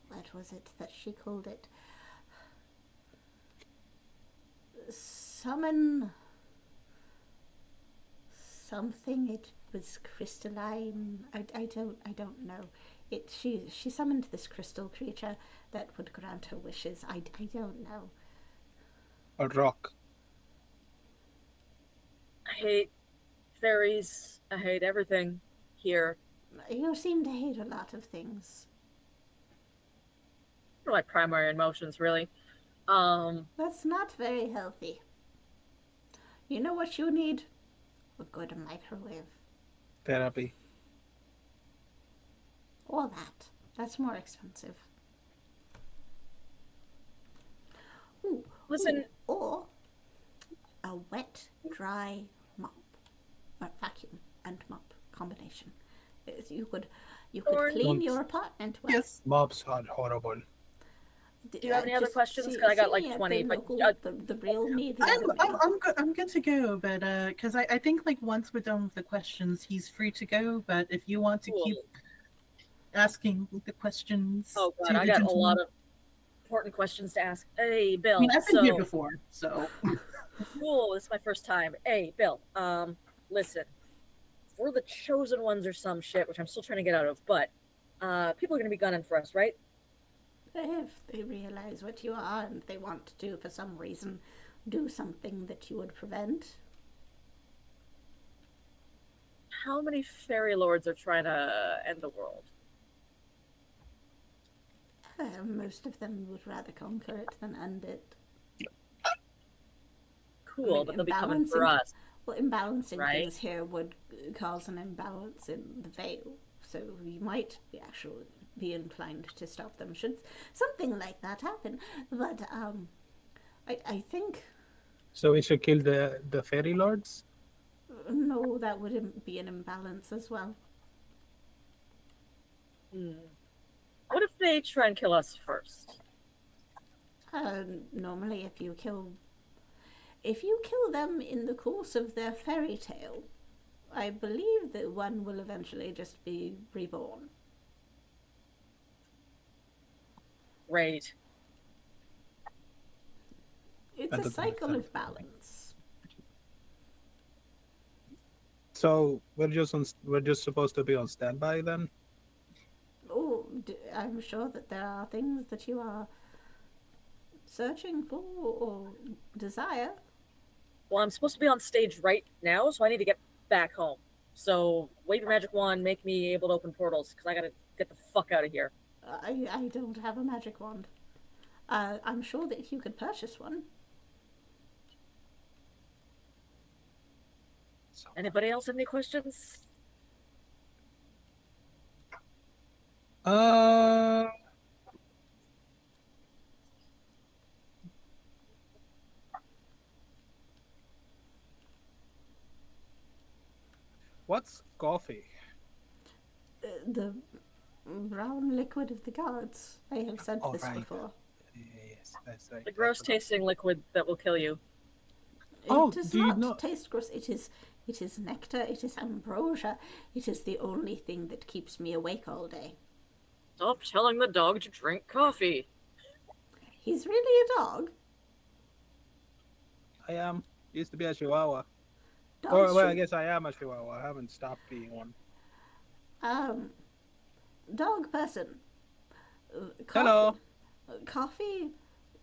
what was it that she called it? Summon something. It was crystalline. I don't know. She summoned this crystal creature that would grant her wishes. I don't know. A rock. I hate fairies. I hate everything here. You seem to hate a lot of things. They're like primary emotions, really. That's not very healthy. You know what you need? A good microwave. Therapy. Or that. That's more expensive. Ooh, Listen. Or a wet, dry mop. Or vacuum and mop combination. You could clean your apartment well. Yes. Mops are horrible. Do you have any other questions? Because I got like 20. But the real me. I'm good to go, but because I think like once we're done with the questions, he's free to go. But if you want to keep asking the questions, oh god, I got a lot of important questions to ask. Hey, Bill. I mean, I've been here before, so cool. This is my first time. Hey, Bill. Listen. we're the chosen ones or some shit, which I'm still trying to get out of, but people are going to be gunning for us, right? If they realize what you are and they want to, for some reason, do something that you would prevent. How many fairy lords are trying to end the world? Most of them would rather conquer it than end it. Cool, but they'll be coming for us. Well, imbalancing right? things here would cause an imbalance in the veil, so you might actually be inclined to stop them should something like that happen. But I think. So we should kill the fairy lords? No, that would be an imbalance as well. What if they try and kill us first? Normally, if you kill them in the course of their fairy tale, I believe that one will eventually just be reborn. Right. It's a cycle of balance. So we're just supposed to be on standby then? Oh, I'm sure that there are things that you are searching for or desire. Well, I'm supposed to be on stage right now, so I need to get back home. So wave your magic wand, make me able to open portals, because I gotta get the fuck out of here. I don't have a magic wand. I'm sure that you could purchase one. Anybody else have any questions? What's coffee? The brown liquid of the gods. I have said this before. Yes, that's right. The gross tasting liquid that will kill you. It does not taste gross. It is nectar. It is ambrosia. It is the only thing that keeps me awake all day. Stop telling the dog to drink coffee. He's really a dog. I am. Used to be a chihuahua. Dogs I guess I am a chihuahua. I haven't stopped being one. Dog person. Hello. Coffee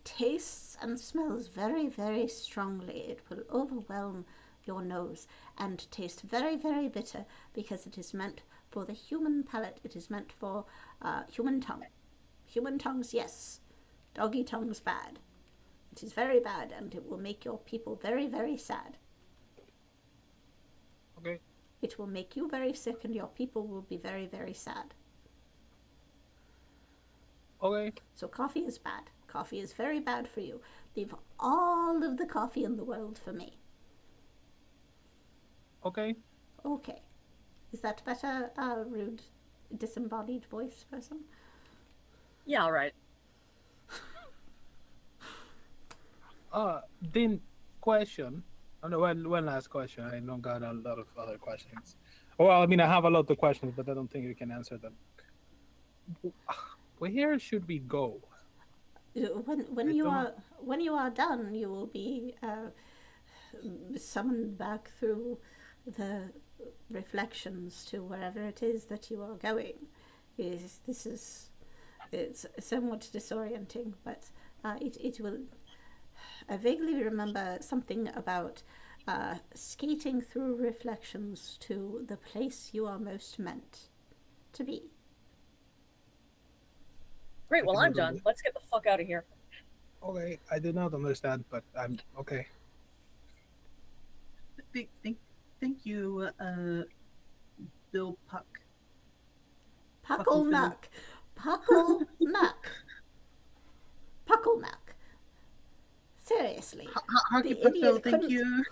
tastes and smells very, very strongly. It will overwhelm your nose and taste very, very bitter because it is meant for the human palate. It is meant for human tongue. Human tongues, yes. Doggy tongues, bad. It is very bad and it will make your people very, very sad. Okay. It will make you very sick and your people will be very, very sad. Okay. So coffee is bad. Coffee is very bad for you. Leave all of the coffee in the world for me. Okay. Okay. Is that better, rude, disembodied voice person? Yeah, all right. Then question. One last question. I don't got a lot of other questions. Well, I mean, I have a lot of questions, but I don't think you can answer them. Where should we go? When you are done, you will be summoned back through the reflections to wherever it is that you are going. It's somewhat disorienting, but it will. I vaguely remember something about skating through reflections to the place you are most meant to be. Great, well, I'm done. Let's get the fuck out of here. Okay, I did not understand, but I'm okay. Thank you, Bill Puck. Pucklenuck. Pucklenuck. Pucklenuck. Seriously. The idiot thank you.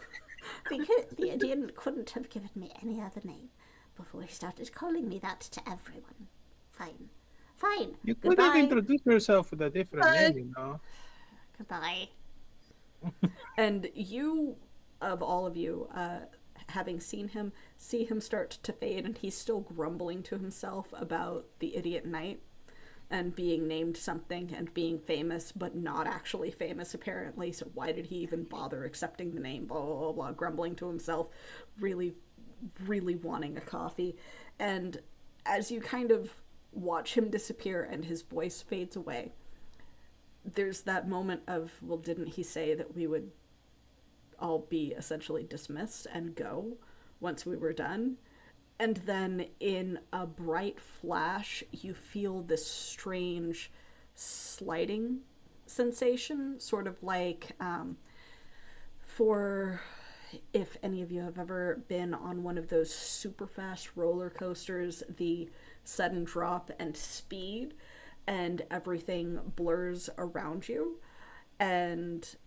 The idiot couldn't have given me any other name before he started calling me that to everyone. Fine. You could have introduced yourself with a different name, you know. Goodbye. And you, of all of you, having seen him, see him start to fade, and he's still grumbling to himself about the idiot knight and being named something and being famous, but not actually famous apparently. So why did he even bother accepting the name? Blah blah blah. Blah, grumbling to himself, really really wanting a coffee. And as you kind of watch him disappear and his voice fades away, there's that moment of, well, didn't he say that we would all be essentially dismissed and go once we were done? And then in a bright flash, you feel this strange sliding sensation, sort of like for if any of you have ever been on one of those super fast roller coasters, the sudden drop and speed, and everything blurs around you, and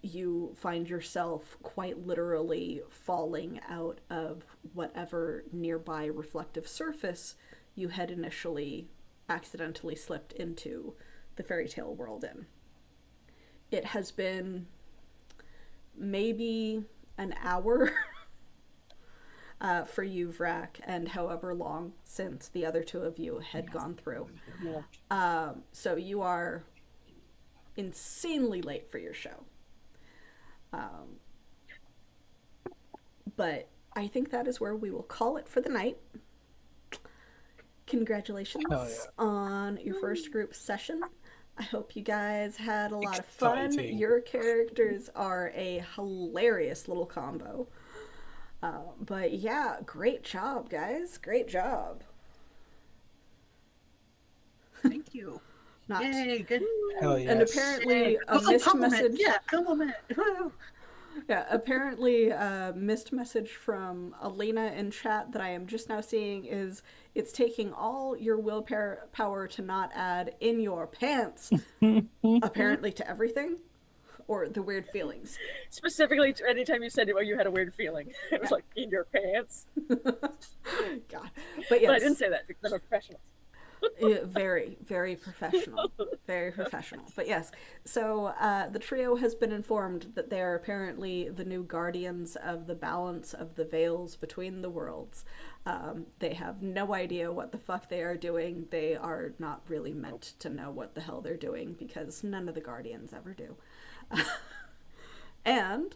you find yourself quite literally falling out of whatever nearby reflective surface you had initially accidentally slipped into the fairy tale world in. It has been maybe an hour for you, Vrak, and however long since the other two of you had gone through. So you are insanely late for your show. But I think that is where we will call it for the night. Congratulations on your first group session. I hope you guys had a lot of fun. Your characters are a hilarious little combo. But yeah, great job, guys. Great job. Thank you. Yay, good. Hell yes. And apparently a missed message. Yeah, compliment. Yeah, apparently a missed message from Alina in chat that I am just now seeing is, it's taking all your willpower to not add in your pants, apparently to everything, or the weird feelings. Specifically, to anytime you said you had a weird feeling, it was like in your pants. God, but yes, But I didn't say that because I'm a professional. Very, very professional. Very professional. But yes, so the trio has been informed that they are apparently the new guardians of the balance of the veils between the worlds. They have no idea what the fuck they are doing. They are not really meant to know what the hell they're doing, because none of the guardians ever do. And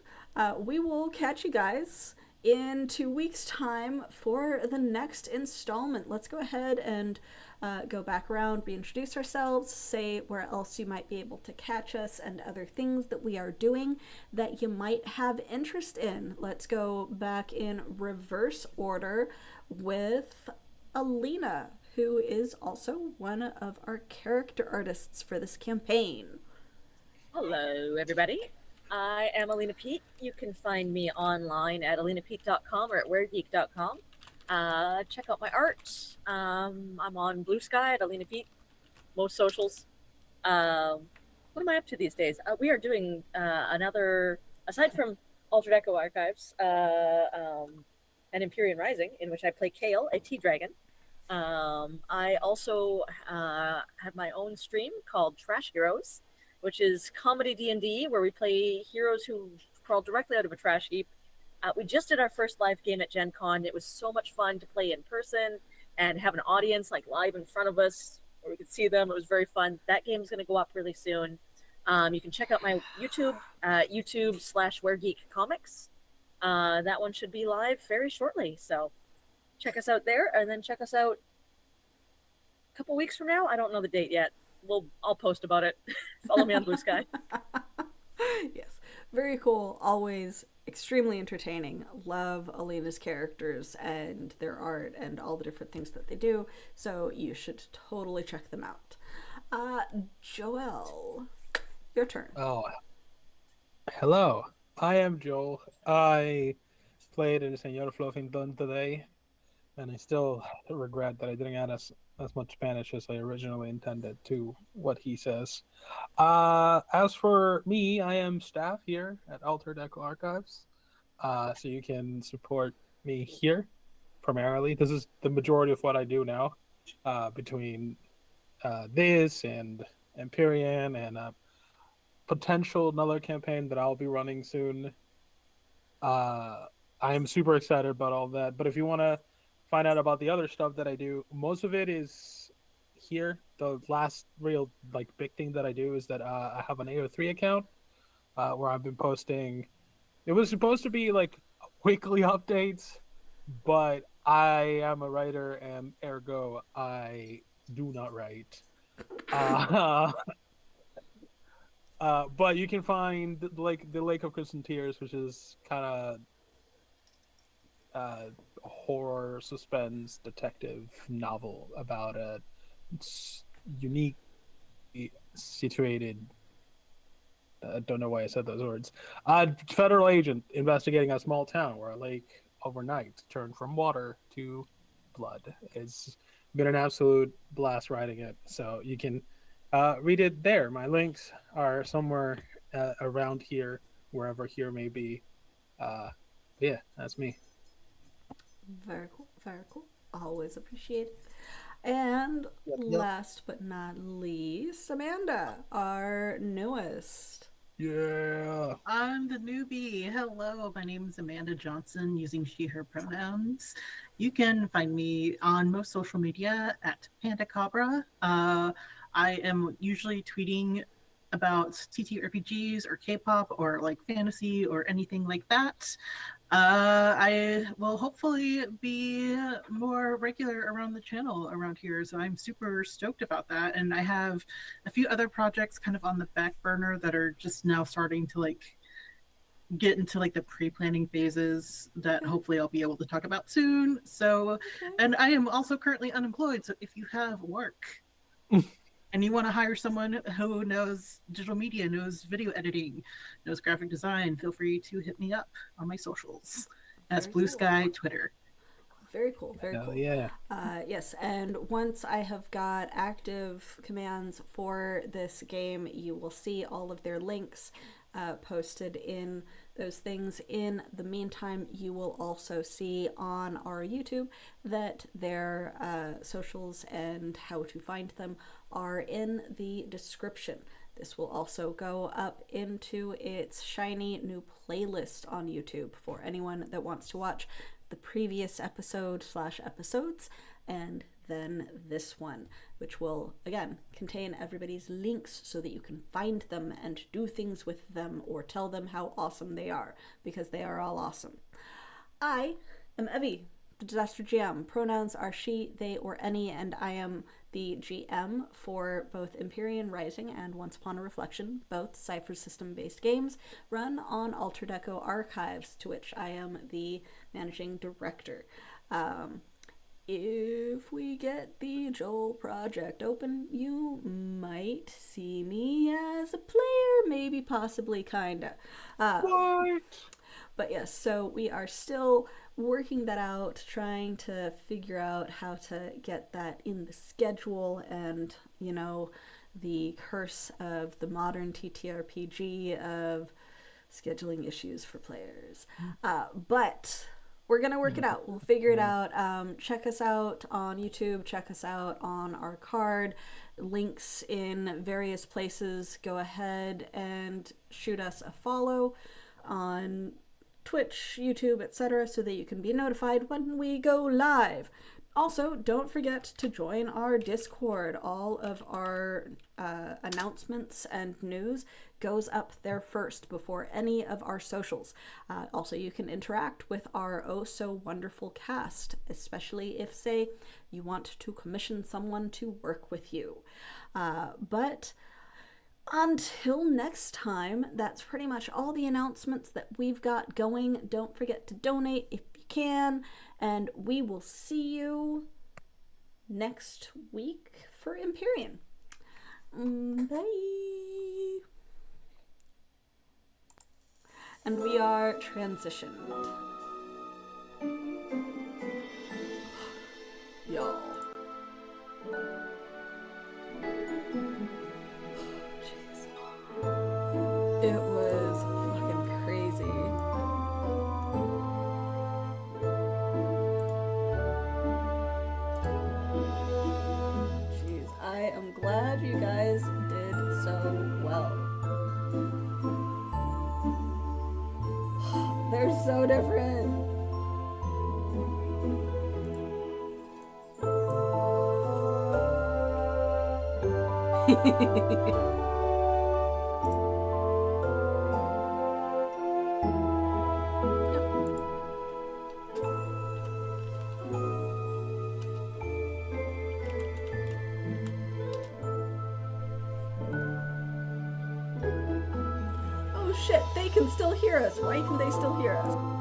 we will catch you guys in 2 weeks' time for the next installment. Let's go ahead and go back around, reintroduce ourselves, say where else you might be able to catch us, and other things that we are doing that you might have interest in. Let's go back in reverse order with Alina, who is also one of our character artists for this campaign. Hello, everybody. I am Alina Pete. You can find me online at alinapete.com or at weregeek.com. Check out my art. I'm on Blue Sky at Alina Pete, most socials. What am I up to these days? We are doing another, aside from Altered Echo Archives and Empyrean Rising, in which I play Kale, a tea dragon. I also have my own stream called Trash Heroes, which is comedy D&D, where we play heroes who crawl directly out of a trash heap. We just did our first live game at Gen Con. It was so much fun to play in person and have an audience like live in front of us where we could see them. It was very fun. That game's going to go up really soon. You can check out my YouTube, YouTube/WhereGeekComics. That one should be live very shortly. So check us out there, and then check us out a couple weeks from now. I don't know the date yet. I'll post about it. Follow me on Blue Sky. Yes, very cool. Always extremely entertaining. Love Alina's characters and their art and all the different things that they do. So you should totally check them out. Joel, your turn. Oh, hello. I am Joel. I played in Señor Fluffington today, and I still regret that I didn't add as much Spanish as I originally intended to what he says. As for me, I am staff here at Altered Echo Archives, so you can support me here primarily. This is the majority of what I do now, between this and Empyrean and a potential another campaign that I'll be running soon. I am super excited about all that, but if you want to find out about the other stuff that I do, most of it is here. The last real big thing that I do is that I have an AO3 account where I've been posting. It was supposed to be weekly updates, but I am a writer, and ergo I do not write. Uh, but you can find the Lake of Crimson Tears, which is kind of horror suspense detective novel about a unique situated. I don't know why I said those words. A federal agent investigating a small town where a lake overnight turned from water to blood. It's been an absolute blast writing it. So you can read it there. My links are somewhere around here, wherever here may be. Uh, yeah, that's me. Very cool. Very cool. Always appreciate it. And Yep. last but not least, Amanda, our newest. Yeah. I'm the newbie. Hello, my name is Amanda Johnson, using she, her pronouns. You can find me on most social media at Pandacabra. I am usually tweeting about TTRPGs or K-pop or like fantasy or anything like that. I will hopefully be more regular around the channel around here, so I'm super stoked about that. And I have a few other projects kind of on the back burner that are just now starting to like get into like the pre-planning phases that hopefully I'll be able to talk about soon. So, Okay. and I am also currently unemployed, so if you have work and you want to hire someone who knows digital media, knows video editing, knows graphic design, feel free to hit me up on my socials. That's Very Blue cool. Sky Twitter. Very cool. Very Hell cool. yeah. Yes, and once I have got active commands for this game, you will see all of their links posted in those things. In the meantime, you will also see on our YouTube that their socials and how to find them are in the description. This will also go up into its shiny new playlist on YouTube for anyone that wants to watch the previous episode/episodes and then this one, which will again contain everybody's links so that you can find them and do things with them or tell them how awesome they are, because they are all awesome. I am Evie, the Disaster GM. Pronouns are she, they, or any, and I am the GM for both Empyrean Rising and Once Upon a Reflection, both Cypher System based games run on Alter Deco Archives, to which I am the managing director. If we get the Joel project open, you might see me as a player, maybe, possibly, kinda. What? But yes, so we are still working that out, trying to figure out how to get that in the schedule, and, you know, the curse of the modern TTRPG of scheduling issues for players. But we're gonna work it out. We'll figure it out. Check us out on YouTube. Check us out on our card. Links in various places. Go ahead and shoot us a follow on Twitch, YouTube, etc., so that you can be notified when we go live. Also, don't forget to join our Discord. All of our announcements and news goes up there first before any of our socials. Also, you can interact with our oh so wonderful cast, especially if, say, you want to commission someone to work with you. But until next time, that's pretty much all the announcements that we've got going. Don't forget to donate if you can, and we will see you next week for Empyrean. Bye. And we are transitioned. Y'all. It was fucking crazy. Jeez, I am glad you guys did so well. They're so different. shit, they can still hear us. Why can they still hear us?